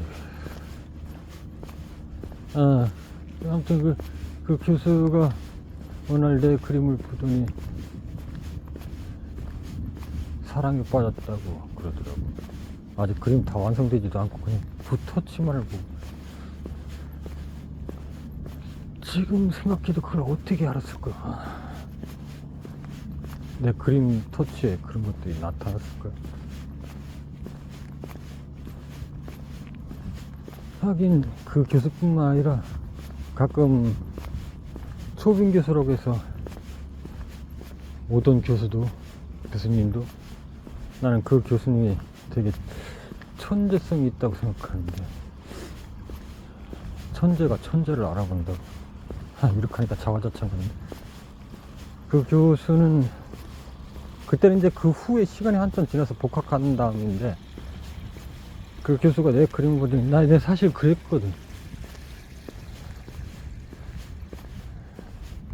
아무튼 그 교수가 어느 날 내 그림을 보더니 사랑에 빠졌다고 그러더라고. 아직 그림 다 완성되지도 않고 그냥 붓터치만을 보고. 지금 생각해도 그걸 어떻게 알았을까? 내 그림 터치에 그런 것들이 나타났을까? 하긴 그 교수뿐만 아니라 가끔 초빙 교수라고 해서 오던 교수님도 나는 그 교수님이 되게 천재성이 있다고 생각하는데, 천재가 천재를 알아본다고. 이렇게 하니까 자화자찬하네. 그 교수는 그때는 이제 그 후에 시간이 한참 지나서 복학한 다음인데, 그 교수가 내 그림을 보더니, 나 사실 그랬거든.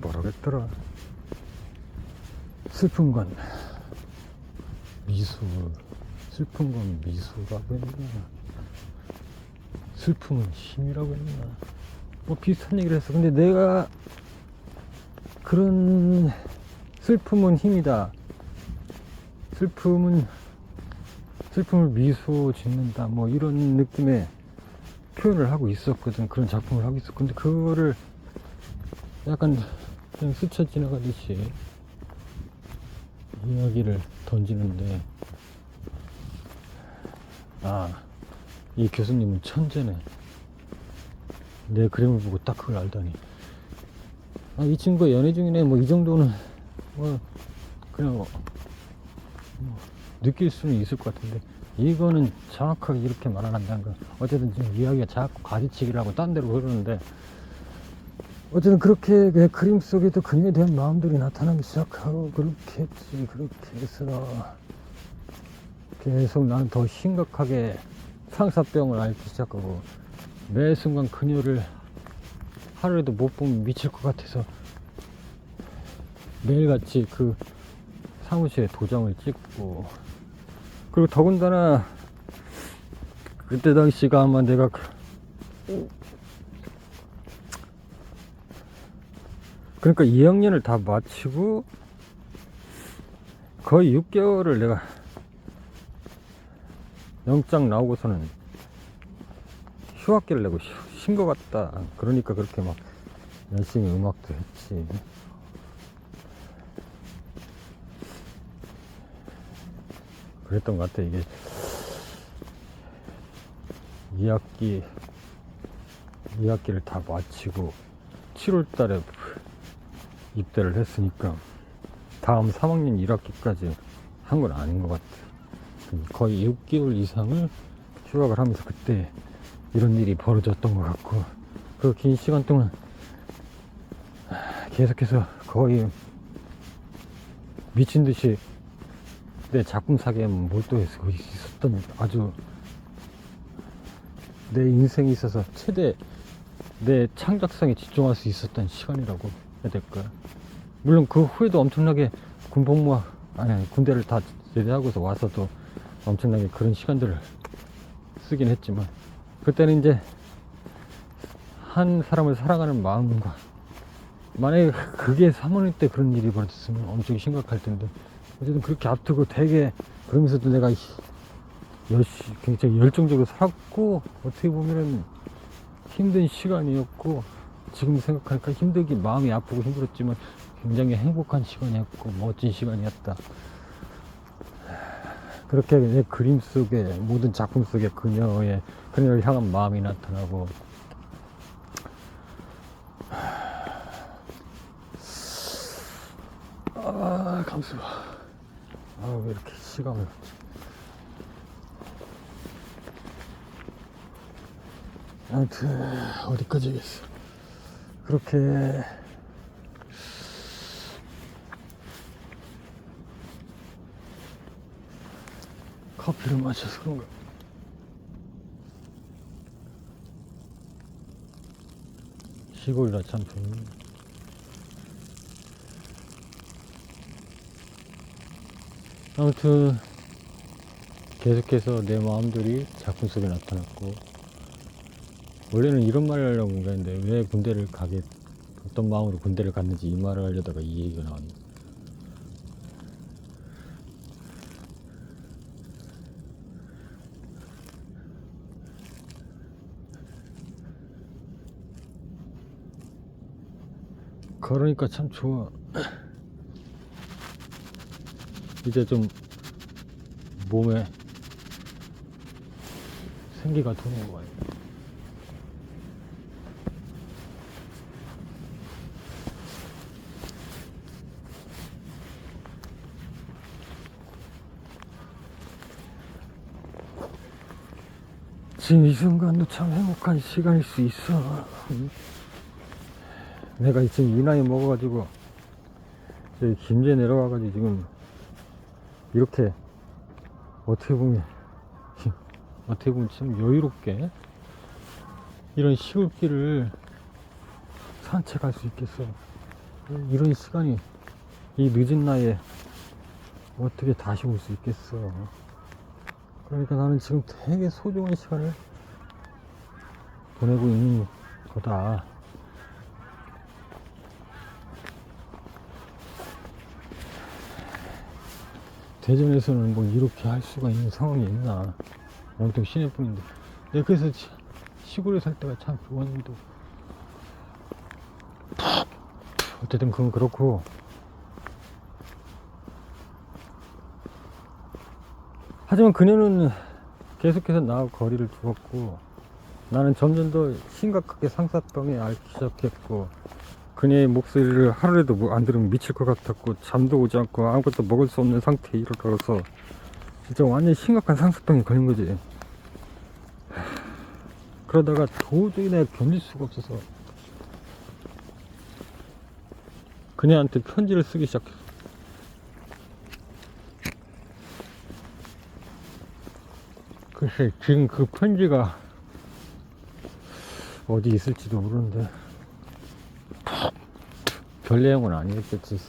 뭐라고 했더라. 슬픈 건 미술, 슬픈 건 미술이라고 했나, 슬픔은 힘이라고 했나, 뭐 비슷한 얘기를 했어. 근데 내가 그런 슬픔은 힘이다, 슬픔을 미소 짓는다, 뭐 이런 느낌의 표현을 하고 있었거든. 그런 작품을 하고 있었. 근데 그거를 약간 그냥 스쳐 지나가듯이 이야기를 던지는데, 이 교수님은 천재네. 내 그림을 보고 딱 그걸 알다니. 이 친구가 연애 중이네, 뭐 이 정도는 뭐 그냥 뭐 느낄 수는 있을 것 같은데, 이거는 정확하게 이렇게 말 안 한다는 거. 어쨌든 지금 이야기가 자꾸 가지치기라고 딴 데로 흐르는데, 어쨌든 그렇게 내 그림 속에도 그림에 대한 마음들이 나타나기 시작하고, 그렇게 했지. 그렇게 해서 계속 나는 더 심각하게 상사병을 앓기 시작하고, 매 순간 그녀를 하루에도 못 보면 미칠 것 같아서 매일같이 그 사무실에 도장을 찍고, 그리고 더군다나 그때 당시가 아마 내가 그러니까 2학년을 다 마치고 거의 6개월을 내가 영장 나오고서는 휴학기를 내고 쉰 것 같다. 그러니까 그렇게 막 열심히 음악도 했지. 그랬던 것 같아. 이게 2학기를 다 마치고 7월 달에 입대를 했으니까 다음 3학년 1학기까지 한 건 아닌 것 같아. 거의 6개월 이상을 휴학을 하면서 그때 이런 일이 벌어졌던 것 같고, 그 긴 시간 동안 계속해서 거의 미친 듯이 내 작품 사기에 몰두해서 있었던, 아주 내 인생에 있어서 최대 내 창작성에 집중할 수 있었던 시간이라고 해야 될까. 물론 그 후에도 엄청나게 군대를 다 제대하고서 와서도 엄청나게 그런 시간들을 쓰긴 했지만, 그때는 이제 한 사람을 사랑하는 마음과, 만약에 그게 3학년 때 그런 일이 벌어졌으면 엄청 심각할 텐데, 어쨌든 그렇게 앞두고 되게, 그러면서도 내가 굉장히 열정적으로 살았고, 어떻게 보면은 힘든 시간이었고, 지금 생각하니까 힘들기, 마음이 아프고 힘들었지만 굉장히 행복한 시간이었고 멋진 시간이었다. 그렇게 내 그림 속에, 모든 작품 속에 그녀를 향한 마음이 나타나고, 감수. 왜 이렇게 시간을. 아무튼 어디까지 하겠어. 그렇게 커피를 마셔서 그런가. 시골이라 참 좋네. 아무튼 계속해서 내 마음들이 작품 속에 나타났고, 원래는 이런 말을 하려고 했는데 왜 군대를 어떤 마음으로 군대를 갔는지 이 말을 하려다가 이 얘기가 나왔네. 그러니까 참 좋아. 이제 좀 몸에 생기가 도는 거 같아. 지금 이 순간도 참 행복한 시간일 수 있어. 내가 지금 이 나이 먹어가지고 저기 김제 내려와가지고 지금 이렇게 어떻게 보면 참 여유롭게 이런 시골길을 산책할 수 있겠어. 이런 시간이 이 늦은 나이에 어떻게 다시 올 수 있겠어. 그러니까 나는 지금 되게 소중한 시간을 보내고 있는 거다. 대전에서는 뭐 이렇게 할 수가 있는 상황이 있나. 온통 시내뿐인데. 내가 그래서 시골에 살 때가 참 좋았는데. 어쨌든 그건 그렇고. 하지만 그녀는 계속해서 나하고 거리를 두었고, 나는 점점 더 심각하게 상사병에 앓기 시작했고, 그녀의 목소리를 하루라도 뭐 안 들으면 미칠 것 같았고, 잠도 오지 않고 아무것도 먹을 수 없는 상태에 이르러서 진짜 완전 심각한 상사병에 걸린 거지. 그러다가 도저히 내가 견딜 수가 없어서 그녀한테 편지를 쓰기 시작했어. 글쎄, 지금 그 편지가 어디 있을지도 모르는데, 별 내용은 아니었겠지.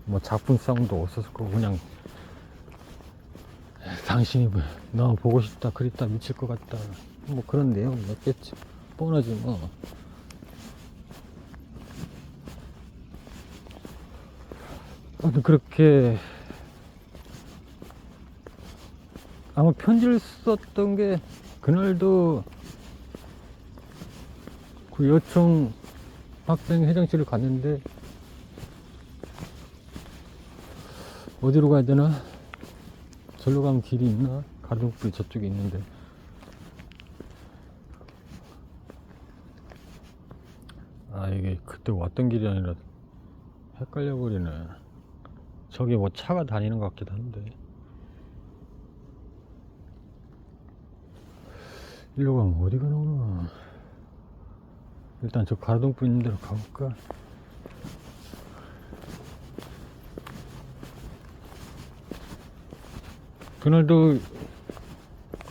뭐 작품성도 없었을 거고, 그냥 당신이 너 보고 싶다, 그립다, 미칠 것 같다, 뭐 그런 내용이었겠지. 뻔하지 뭐. 그렇게 아마 편지를 썼던 게, 그날도 그 여청 학생 회장실을 갔는데, 어디로 가야 되나? 절로 가면 길이 있나? 가동불이 저쪽에 있는데. 아, 이게 그때 왔던 길이 아니라 헷갈려 버리네. 저기 뭐 차가 다니는 것 같기도 한데. 일로 가면 어디가 나오나? 일단 저 가동불 있는 데로 가볼까? 그날도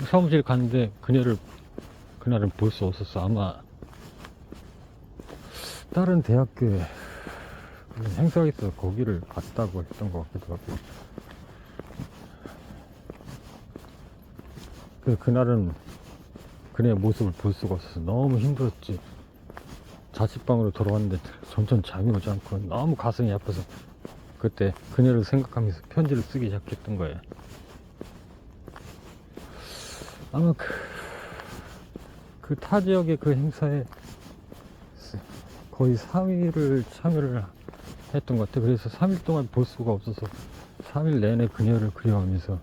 사무실 갔는데 그녀를 그날은 볼 수 없었어. 아마 다른 대학교에 행사가 있어서 거기를 갔다고 했던 것 같기도 하고. 그래서 그날은 그녀의 모습을 볼 수가 없어서 너무 힘들었지. 자취방으로 돌아왔는데 점점 잠이 오지 않고 너무 가슴이 아파서 그때 그녀를 생각하면서 편지를 쓰기 시작했던 거예요. 아마 그 타 지역의 그 행사에 거의 3일을 참여를 했던 것 같아. 그래서 3일 동안 볼 수가 없어서 3일 내내 그녀를 그리워하면서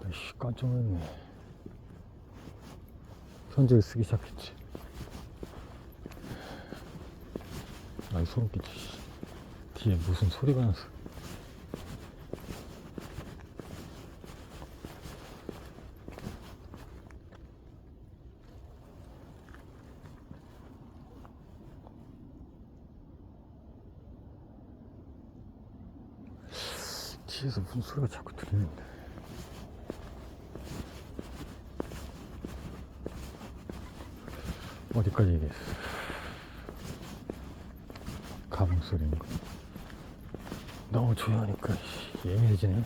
아이씨, 깜짝 놀랐네. 편지를 쓰기 시작했지. 아이, 소름 끼치. 뒤에 무슨 소리가 나서. 뒤에서 무슨 소리가 자꾸 들리는데. 어디까지 얘기했어? 가방 소리인가? 너무 조용하니까 예민해지네.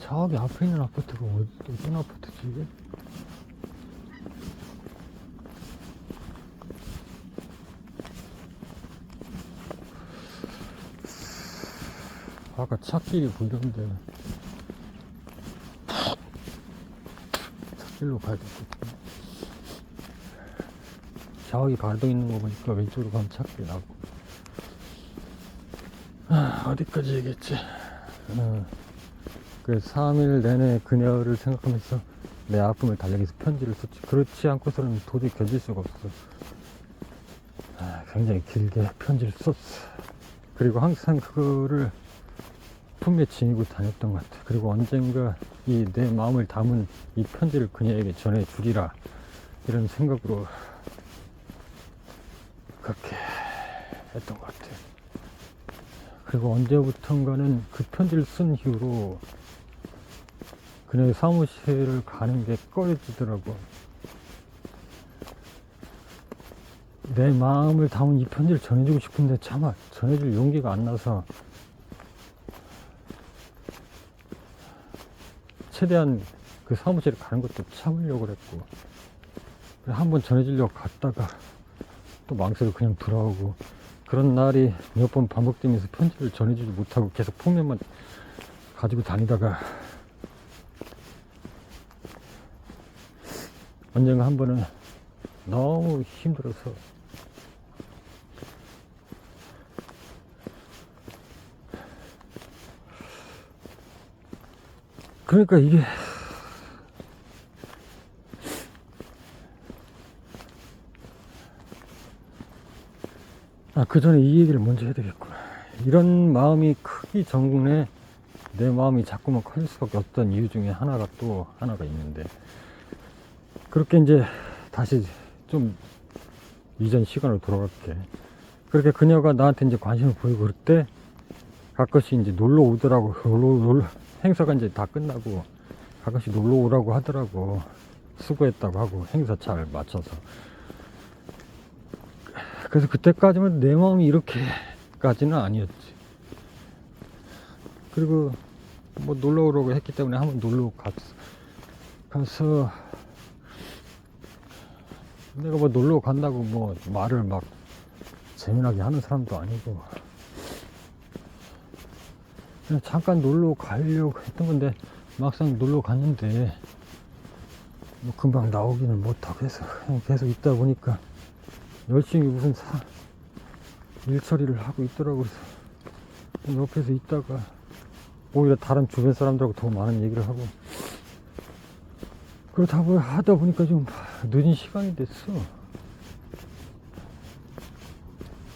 저기 앞에 있는 아파트가 어떤 아파트지 이게? 아까 차길이 보이던데 차길로 가야 되겠지. 저기 가동 있는 거 보니까 왼쪽으로 가면 차길이 나고. 어디까지 얘기했지? 그 3일 내내 그녀를 생각하면서 내 아픔을 달래기 위해서 편지를 썼지. 그렇지 않고서는 도저히 견딜 수가 없어. 굉장히 길게 편지를 썼어. 그리고 항상 그거를 품에 지니고 다녔던 것 같아. 그리고 언젠가 이 내 마음을 담은 이 편지를 그녀에게 전해주리라, 이런 생각으로 그렇게 했던 것 같아. 그리고 언제부턴가는 그 편지를 쓴 이후로 그녀의 사무실을 가는 게 꺼려지더라고. 내 마음을 담은 이 편지를 전해주고 싶은데 차마 전해줄 용기가 안 나서 최대한 그 사무실에 가는 것도 참으려고 그랬고, 한번 전해주려고 갔다가 또 망설이고 그냥 돌아오고, 그런 날이 몇 번 반복되면서 편지를 전해주지 못하고 계속 포면만 가지고 다니다가 언젠가 한 번은 너무 힘들어서 그러니까 이게 그 전에 이 얘기를 먼저 해야 되겠구나. 이런 마음이 크기 전에 내 마음이 자꾸만 커질 수밖에 없던 이유 중에 하나가 또 하나가 있는데, 그렇게 이제 다시 좀 이전 시간으로 돌아갈게. 그렇게 그녀가 나한테 이제 관심을 보이고 그럴 때 가끔씩 이제 놀러 오더라고. 행사가 이제 다 끝나고 가끔씩 놀러 오라고 하더라고. 수고했다고 하고 행사 잘 맞춰서. 그래서 그때까지는 내 마음이 이렇게까지는 아니었지. 그리고 뭐 놀러 오라고 했기 때문에 한번 놀러 가서 내가 뭐 놀러 간다고 뭐 말을 막 재미나게 하는 사람도 아니고, 그냥 잠깐 놀러 가려고 했던 건데 막상 놀러 갔는데 뭐 금방 나오기는 못하고 해서 그냥 계속 있다 보니까 열심히 무슨 일 처리를 하고 있더라고. 그래서 옆에서 있다가 오히려 다른 주변 사람들하고 더 많은 얘기를 하고, 그렇다 하다 보니까 좀 늦은 시간이 됐어.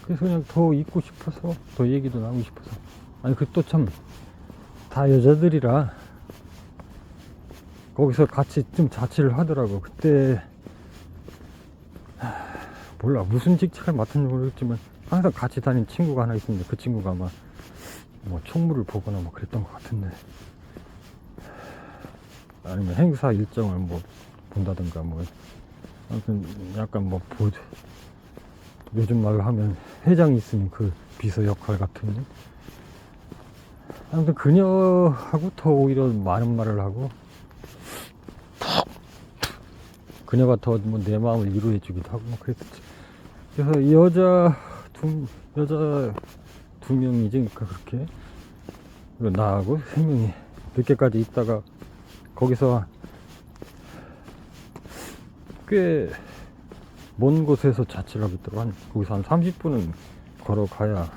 그래서 그냥 더 있고 싶어서, 더 얘기도 나누고 싶어서. 아니 그 또 참 다 여자들이라 거기서 같이 좀 자취를 하더라고. 그때 몰라 무슨 직책을 맡았는지 모르겠지만 항상 같이 다닌 친구가 하나 있었는데, 그 친구가 아마 뭐 총무를 보거나 뭐 그랬던 것 같은데, 아니면 행사 일정을 뭐 본다든가 뭐, 아무튼 약간 뭐 요즘 말로 하면 회장이 있으면 그 비서 역할 같은. 아무튼 그녀하고 더 오히려 많은 말을 하고, 그녀가 더 뭐 내 마음을 위로해 주기도 하고 뭐 그랬었지. 그래서 여자 두 명이지. 그러니까 그렇게 나하고 세 명이 늦게까지 있다가 거기서 꽤 먼 곳에서 자취를 하고 있더라고. 거기서 한 30분은 걸어가야.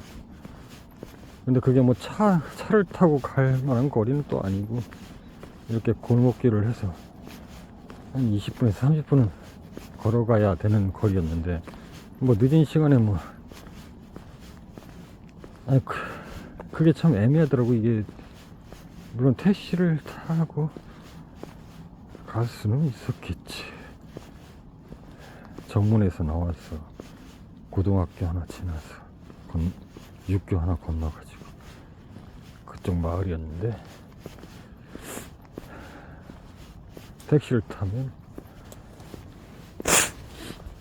근데 그게 뭐 차를 타고 갈 만한 거리는 또 아니고, 이렇게 골목길을 해서 한 20분에서 30분은 걸어가야 되는 거리였는데, 뭐 늦은 시간에 뭐 아니 그게 참 애매하더라고. 이게 물론 택시를 타고 갈 수는 있었겠지. 정문에서 나와서 고등학교 하나 지나서 육교 하나 건너가지고 그쪽 마을이었는데, 택시를 타면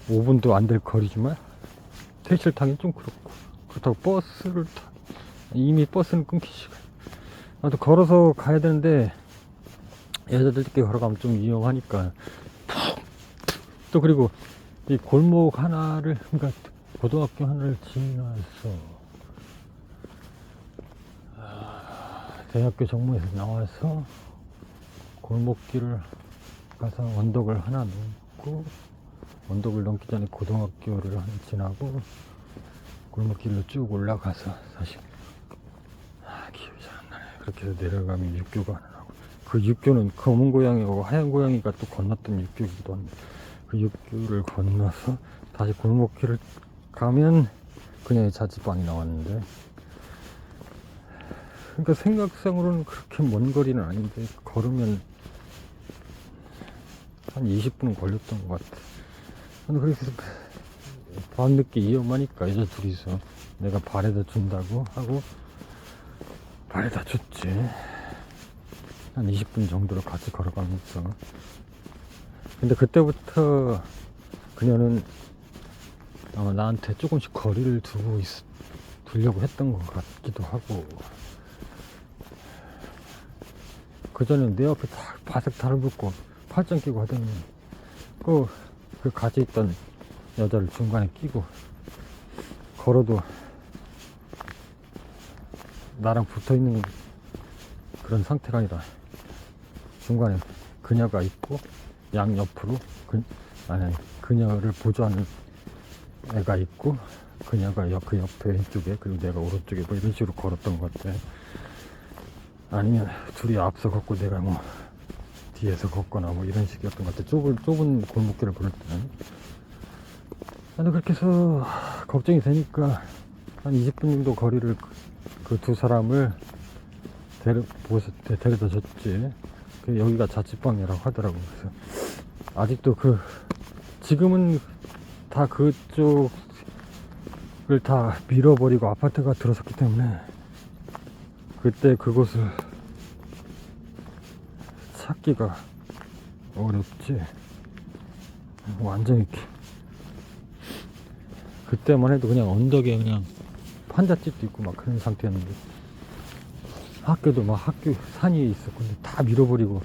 5분도 안 될 거리지만 택시를 타긴 좀 그렇고, 그렇다고 버스를 이미 버스는 끊기 시간. 나도 걸어서 가야 되는데 여자들끼리 걸어가면 좀 위험하니까. 또 그리고 이 골목 하나를, 그러니까 고등학교 하나를 지나서 대학교 정문에서 나와서 골목길을 가서 언덕을 하나 넘고, 언덕을 넘기 전에 고등학교를 하나 지나고 골목길로 쭉 올라가서, 사실 기억이 잘 안 나네. 그렇게 해서 내려가면 육교가 하나 나고, 그 육교는 검은 고양이하고 하얀 고양이가 또 건넜던 육교이기도 한데, 그 육교를 건너서 다시 골목길을 가면 그녀의 자취방이 나왔는데, 그러니까 생각상으로는 그렇게 먼 거리는 아닌데 걸으면 한 20분은 걸렸던 것 같아. 근데 그래서 밤늦게 위험하니까 여자 둘이서 내가 발에다 준다고 하고 발에다 줬지. 한 20분 정도로 같이 걸어가면서. 근데 그때부터 그녀는 아마 나한테 조금씩 거리를 두려고 했던 것 같기도 하고, 그전에 내 앞에 딱 바색 달아붙고 팔짱 끼고 하더니 그 같이 있던 여자를 중간에 끼고 걸어도 나랑 붙어있는 그런 상태가 아니라 중간에 그녀가 있고 양옆으로 그녀를 보조하는 애가 있고 그녀가 그 옆에 왼쪽에 그리고 내가 오른쪽에 뭐 이런 식으로 걸었던 것 같아. 아니면 둘이 앞서 걷고 내가 뭐 뒤에서 걷거나 뭐 이런 식이었던 것 같아. 좁은 골목길을 걸을 때는. 근데 그렇게 해서 걱정이 되니까 한 20분 정도 거리를 그 두 사람을 데려다 줬지. 여기가 자취방이라고 하더라고. 그래서 아직도 지금은 다 그쪽을 다 밀어버리고 아파트가 들어섰기 때문에 그때 그곳을 찾기가 어렵지. 완전 이렇게 그때만 해도 그냥 언덕에 그냥 판잣집도 있고 막 그런 상태였는데, 학교도 막 산 위에 있었고, 근데 다 밀어버리고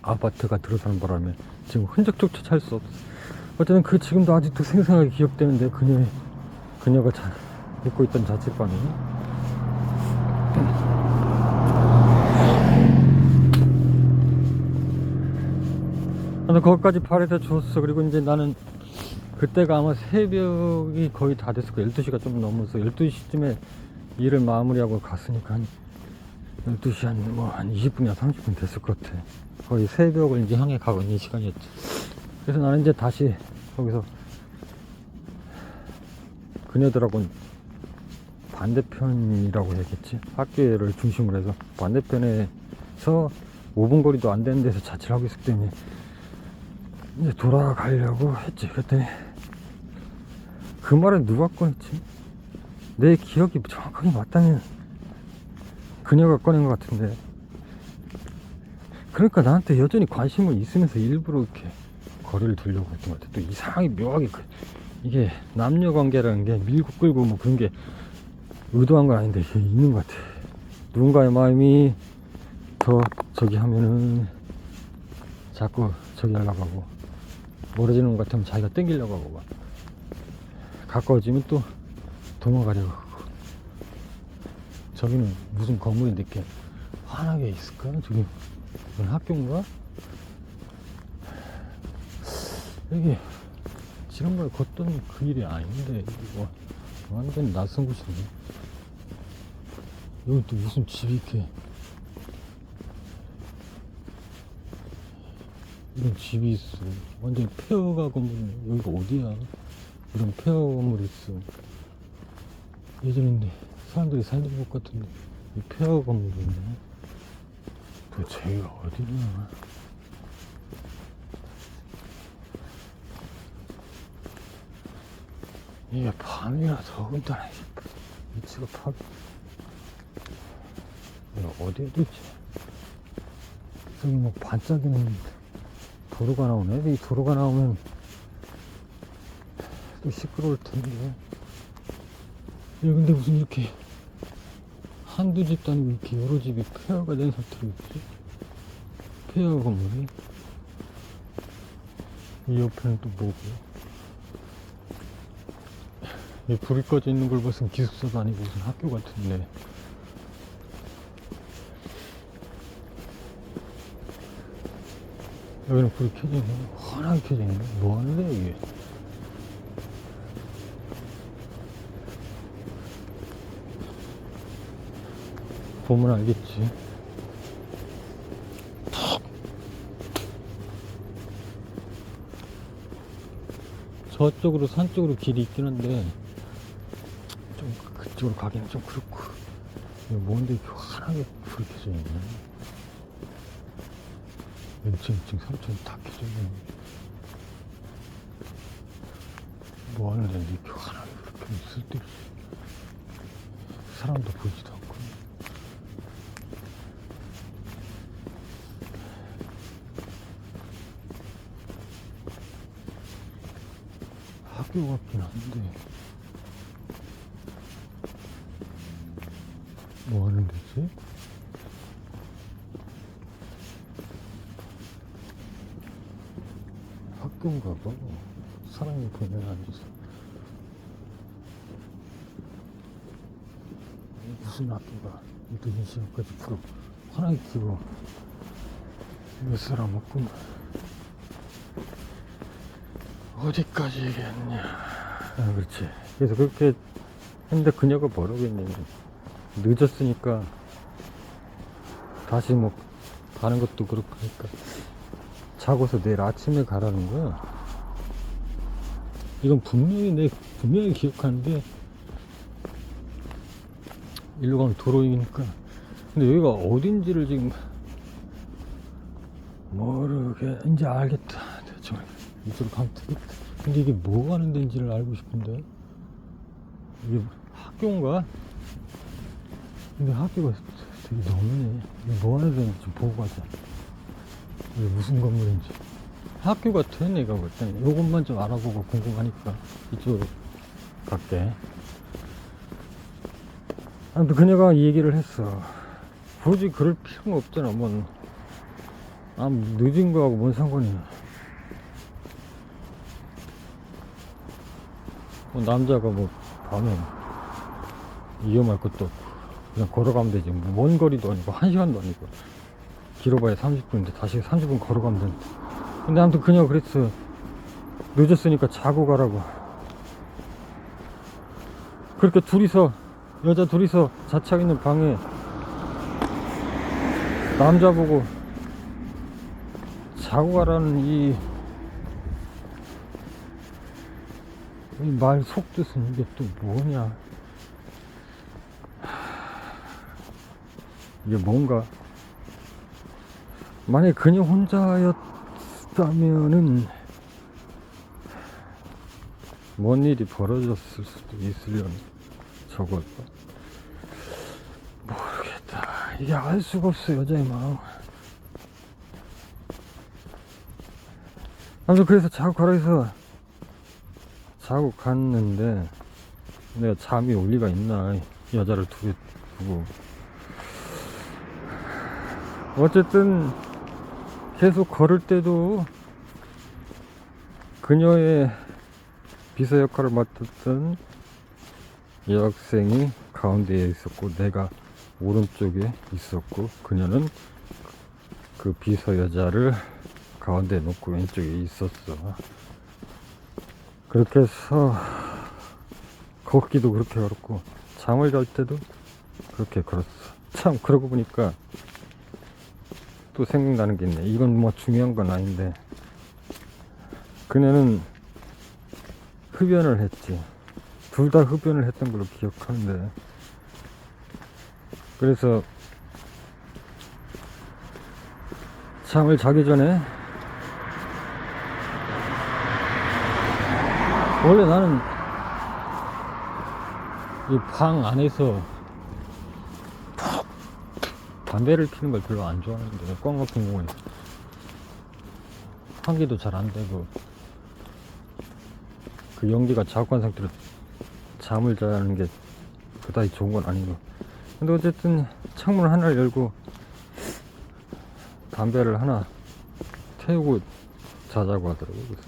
아파트가 들어서는 바람에 지금 흔적조차 찾을 수 없어. 어쨌든 지금도 아직도 생생하게 기억되는데, 그녀가 입고 있던 자취방이. 근데 거기까지 발에다 줬어. 그리고 이제 나는 그때가 아마 새벽이 거의 다 됐을 거야. 12시가 좀 넘어서 12시쯤에 일을 마무리하고 갔으니까 한 12시 한 20분이나 30분 됐을 것 같아. 거의 새벽을 이제 향해 가고 있는 시간이었지. 그래서 나는 이제 다시 거기서 그녀들하고는 반대편이라고 해야겠지. 학교를 중심으로 해서 반대편에서 5분 거리도 안 되는 데서 자취를 하고 있었기 때문에 이제 돌아가려고 했지. 그랬더니 그 말은 누가 꺼냈지? 내 기억이 정확하게 맞다면 그녀가 꺼낸 것 같은데, 그러니까 나한테 여전히 관심을 있으면서 일부러 이렇게 거리를 두려고 했던 것 같아. 또 이상하게 묘하게 이게 남녀관계라는 게 밀고 끌고 뭐 그런 게 의도한 건 아닌데 이게 있는 것 같아. 누군가의 마음이 저기 하면은 자꾸 저기 하려고 하고, 멀어지는 것 같으면 자기가 땡기려고 하고, 막 가까워지면 또 도망가려고 하고. 저기는 무슨 건물인데 이렇게 환하게 있을까? 저기 이건 학교인가? 이게 지난번에 걷던 그 일이 아닌데 이거 완전 낯선 곳이네. 여기 또 무슨 집이 이렇게 이런 집이 있어. 완전 폐허가 건물이네. 여기가 어디야? 이런 폐허 건물이 있어. 예전인데 사람들이 살던 것 같은데 이 폐허 건물이 있네. 도대체 여기가 어디냐? 이게 밤이라 더군다나 위치가 이거 어디에 있지? 저기 뭐 반짝이는 도로가 나오네. 이 도로가 나오면 또 시끄러울 텐데. 근데 무슨 이렇게 한두 집도 아니고 이렇게 여러 집이 폐허가 된 상태로 있지? 폐허 건물이. 이 옆에는 또 뭐고? 이 불이 꺼져 있는 걸 무슨 기숙사도 아니고 무슨 학교 같은데. 여기는 불이 켜져 있네. 환하게 켜져 있네. 뭐 하는데 이게? 보면 알겠지. 저쪽으로 산 쪽으로 길이 있긴 한데 좀 그쪽으로 가기는 좀 그렇고, 이거 뭔데 이렇게 환하게 불이 켜져 있네. 1층, 2층, 3층 다 켜져 있네. 뭐 하는데 이렇게 환하게 불이 켜져 있을 때 사람도 보이지도 않고. 학교 같긴 한데 뭐 하는 데지? 학교인가 봐. 사람이 보면 앉아서. 무슨 학교가 늦은 시간까지 불어 환하게 켜고 몇 사람 없구만. 어디까지겠냐. 아, 그렇지. 그래서 그렇게 했는데 그녀가 뭐라고 했냐면, 늦었으니까 다시 뭐 가는 것도 그렇고 하니까 자고서 내일 아침에 가라는 거야. 이건 분명히 기억하는데, 일로 가면 도로이니까. 근데 여기가 어딘지를 지금 이제 알겠다. 대충 이쪽으로 가면 되겠다. 근데 이게 뭐 가는 데인지를 알고 싶은데, 이게 학교인가? 근데 학교가 되게 넓네. 이게 뭐 하는 데인지 좀 보고 가자. 이게 무슨 건물인지. 학교 같아, 내가 볼 땐. 요것만 좀 알아보고 궁금하니까 이쪽으로 갈게. 아무튼 그녀가 이 얘기를 했어. 굳이 그럴 필요가 없잖아. 늦은 거하고 뭔 상관이야. 남자가 밤에 위험할 것도 없고 그냥 걸어가면 되지. 먼 거리도 아니고 1시간도 아니고 길어봐야 30분인데 다시 30분 걸어가면 되는데. 근데 아무튼 그녀가 그랬어. 늦었으니까 자고 가라고. 그렇게 여자 둘이서 자착 있는 방에 남자 보고 자고 가라는 이 말 속뜻은 이게 또 뭐냐. 이게 뭔가, 만약에 그녀 혼자였다면은 뭔 일이 벌어졌을 수도 있으려나. 저걸까? 모르겠다. 이게 알 수가 없어, 여자의 마음. 아무튼 그래서 자고 가라 해서 자고 갔는데, 내가 잠이 올 리가 있나, 여자를 두고. 어쨌든 계속 걸을 때도 그녀의 비서 역할을 맡았던 여학생이 가운데에 있었고, 내가 오른쪽에 있었고, 그녀는 그 비서 여자를 가운데에 놓고 왼쪽에 있었어. 그렇게 해서 걷기도 그렇게 걸었고, 잠을 잘 때도 그렇게 걸었어. 참, 그러고 보니까 또 생각나는 게 있네. 이건 뭐 중요한 건 아닌데, 그녀는 흡연을 했지. 둘 다 흡연을 했던 걸로 기억하는데, 그래서 잠을 자기 전에, 원래 나는 이 방 안에서 담배를 피는 걸 별로 안 좋아하는데, 꽝 막힌 공간에서 환기도 잘 안 되고 그 연기가 자욱한 상태로 잠을 자는 게 그다지 좋은 건 아니고. 근데 어쨌든 창문 하나를 열고 담배를 하나 태우고 자자고 하더라고요. 그래서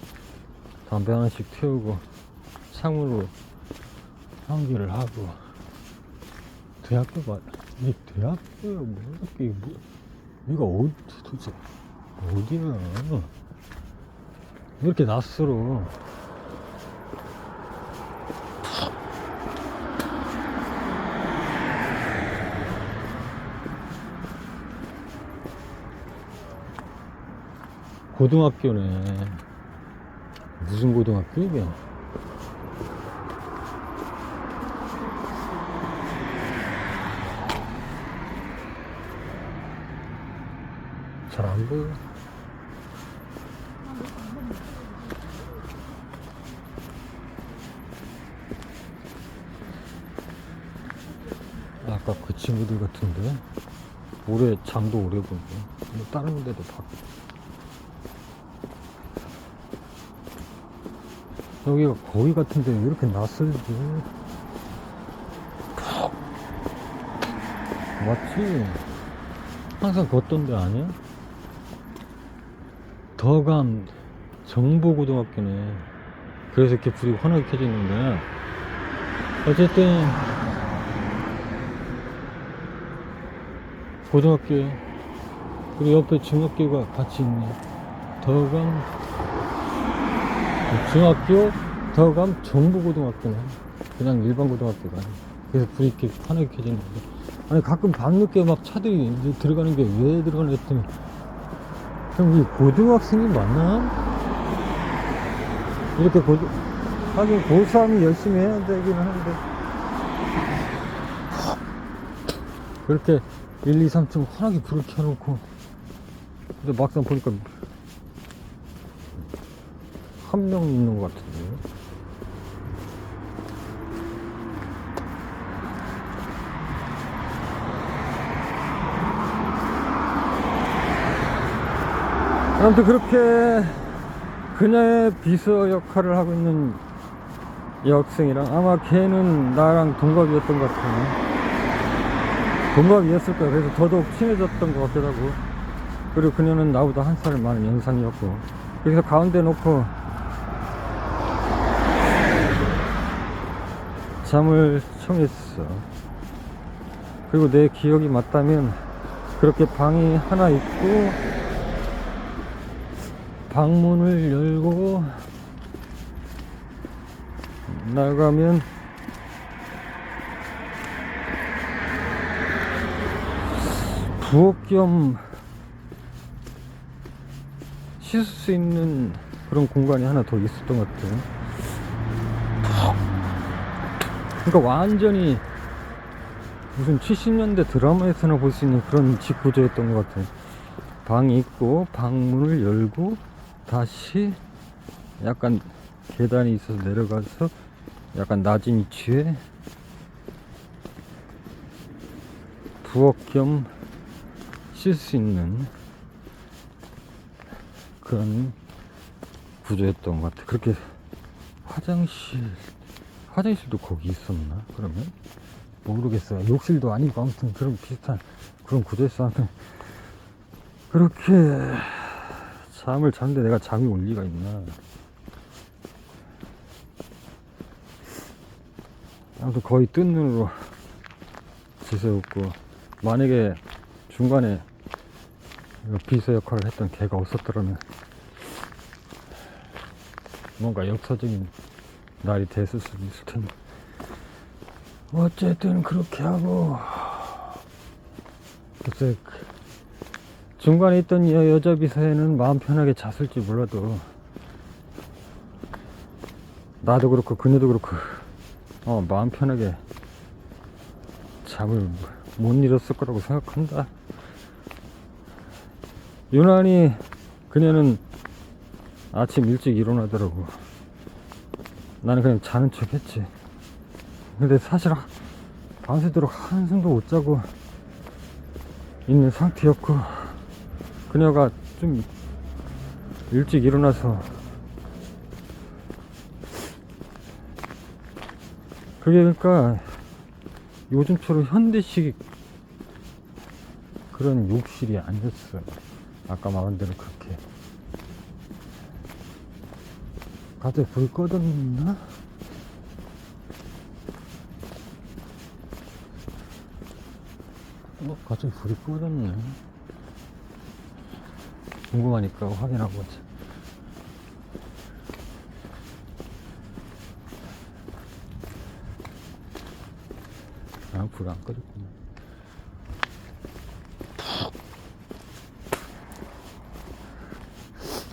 담배 하나씩 태우고 창문으로 환기를 하고. 대학교가, 이게 대학교야 뭐야? 이게 여기가 어디 도대체 어디야? 왜 이렇게 낯설어? 고등학교네. 무슨 고등학교 이게? 잘 안 보여. 아까 그 친구들 같은데 올해 장도 오래 보고 뭐 다른 데도 봐. 여기가 거기 같은데 왜 이렇게 낯설지? 맞지? 항상 걷던 데 아니야? 더감 정보고등학교네. 그래서 이렇게 불이 환하게 켜지는 거야. 어쨌든 고등학교 그리고 옆에 중학교가 같이 있네. 더감 중학교 더감 정보고등학교네. 그냥 일반 고등학교가 아니야. 그래서 불이 이렇게 환하게 켜지는 거야. 아니 가끔 밤늦게 막 차들이 들어가는 게 왜 들어가나 했더니 그럼 이 고등학생이 맞나? 이렇게 하긴 고3이 열심히 해야 되긴 하는데 그렇게 1, 2, 3층 환하게 불을 켜놓고 근데 막상 보니까 한 명 있는 것 같은데. 아무튼 그렇게 그녀의 비서 역할을 하고 있는 여학생이랑 아마 걔는 나랑 동갑이었던 것 같아. 동갑이었을 거야. 그래서 더더욱 친해졌던 것 같기도 하고. 그리고 그녀는 나보다 한 살 많은 연상이었고. 그래서 가운데 놓고 잠을 청했어. 그리고 내 기억이 맞다면 그렇게 방이 하나 있고 방문을 열고 나가면 부엌 겸 씻을 수 있는 그런 공간이 하나 더 있었던 것 같아요. 그러니까 완전히 무슨 70년대 드라마에서나 볼 수 있는 그런 집 구조였던 것 같아요. 방이 있고 방문을 열고 다시 약간 계단이 있어서 내려가서 약간 낮은 위치에 부엌 겸 쉴 수 있는 그런 구조였던 것 같아. 그렇게 화장실도 거기 있었나? 그러면 모르겠어요. 욕실도 아니고 아무튼 그런 비슷한 그런 구조였어. 아무튼 그렇게 잠을 잤는데 내가 잠이 올 리가 있나? 아무튼 거의 뜬 눈으로 지새웠고, 만약에 중간에 비서 역할을 했던 걔가 없었더라면 뭔가 역사적인 날이 됐을 수도 있을 텐데. 어쨌든 그렇게 하고 글쎄 중간에 있던 여자 비서에는 마음 편하게 잤을지 몰라도 나도 그렇고 그녀도 그렇고 마음 편하게 잠을 못 잃었을 거라고 생각한다. 유난히 그녀는 아침 일찍 일어나더라고. 나는 그냥 자는 척 했지. 근데 사실 밤새도록 한숨도 못 자고 있는 상태였고, 그녀가 좀 일찍 일어나서 그게 그러니까 요즘처럼 현대식 그런 욕실이 아니었어. 아까 말한 대로 그렇게. 갑자기 불 꺼졌나? 갑자기 불이 꺼졌네. 궁금하니까 확인하고 가자. 불이 안 꺼졌구나.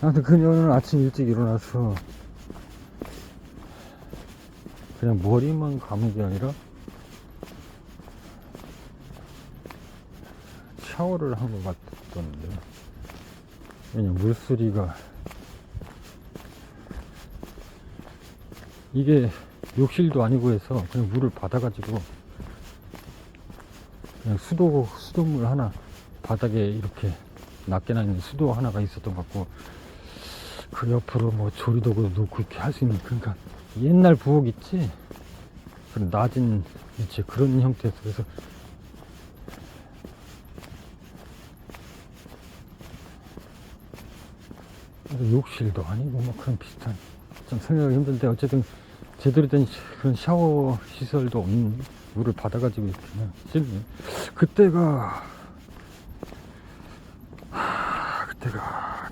아무튼 그녀는 아침 일찍 일어나서 그냥 머리만 감은 게 아니라 샤워를 한 것 같던데. 왜냐 물소리가 이게 욕실도 아니고 해서 그냥 물을 받아가지고 그냥 수돗물 하나 바닥에 이렇게 낮게 나 있는 수도 하나가 있었던 것 같고 그 옆으로 뭐 조리도구 놓고 이렇게 할 수 있는 그러니까 옛날 부엌 있지 그런 낮은 위치 그런 형태에서 그래서 욕실도 아니고 뭐 그런 비슷한 좀 설명하기 힘든데 어쨌든 제대로 된 그런 샤워 시설도 없는 물을 받아가지고 이렇게 그냥 씻네. 그때가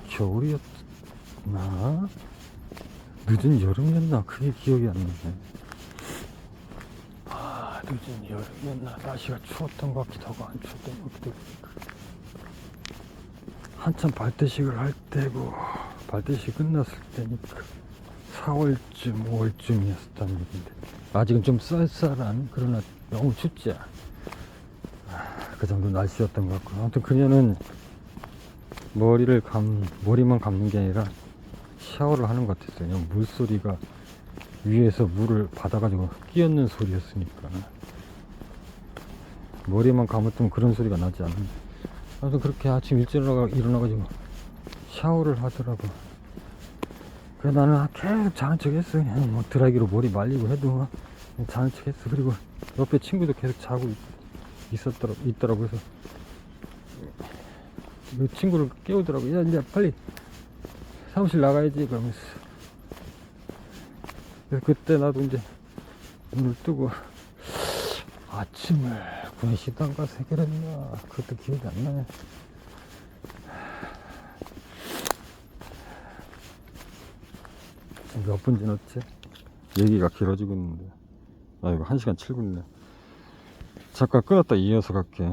겨울이었나 늦은 여름이었나 그게 기억이 안 나네. 늦은 여름이었나 날씨가 추웠던 것 같기도 하고 안 추웠던 것 같기도 하고 한참 발대식을 할 때고 발대식 끝났을 때니까 4월쯤 5월쯤이었다는 얘기인데 아직은 좀 쌀쌀한 그러나 너무 춥지 그 정도 날씨였던 것 같고 아무튼 그녀는 머리만 감는 게 아니라 샤워를 하는 것 같았어요. 그냥 물소리가 위에서 물을 받아가지고 끼얹는 소리였으니까 머리만 감았던 그런 소리가 나지 않는데 아무튼 그렇게 아침 일찍 일어나가지고 샤워를 하더라고. 그래 나는 계속 자는 척 했어. 그냥 뭐 드라이기로 머리 말리고 해도 그냥 자는 척 했어. 그리고 옆에 친구도 계속 자고 있더라고. 그래서 그 친구를 깨우더라고. 야 이제 빨리 사무실 나가야지 그러면서. 그래서 그때 나도 이제 눈을 뜨고 아침을 군의식당 가서 해결했나 그것도 기억이 안 나네. 몇 분 지났지? 얘기가 길어지고 있는데 아 이거 1시간 7분이네. 잠깐 끊었다 이어서 갈게.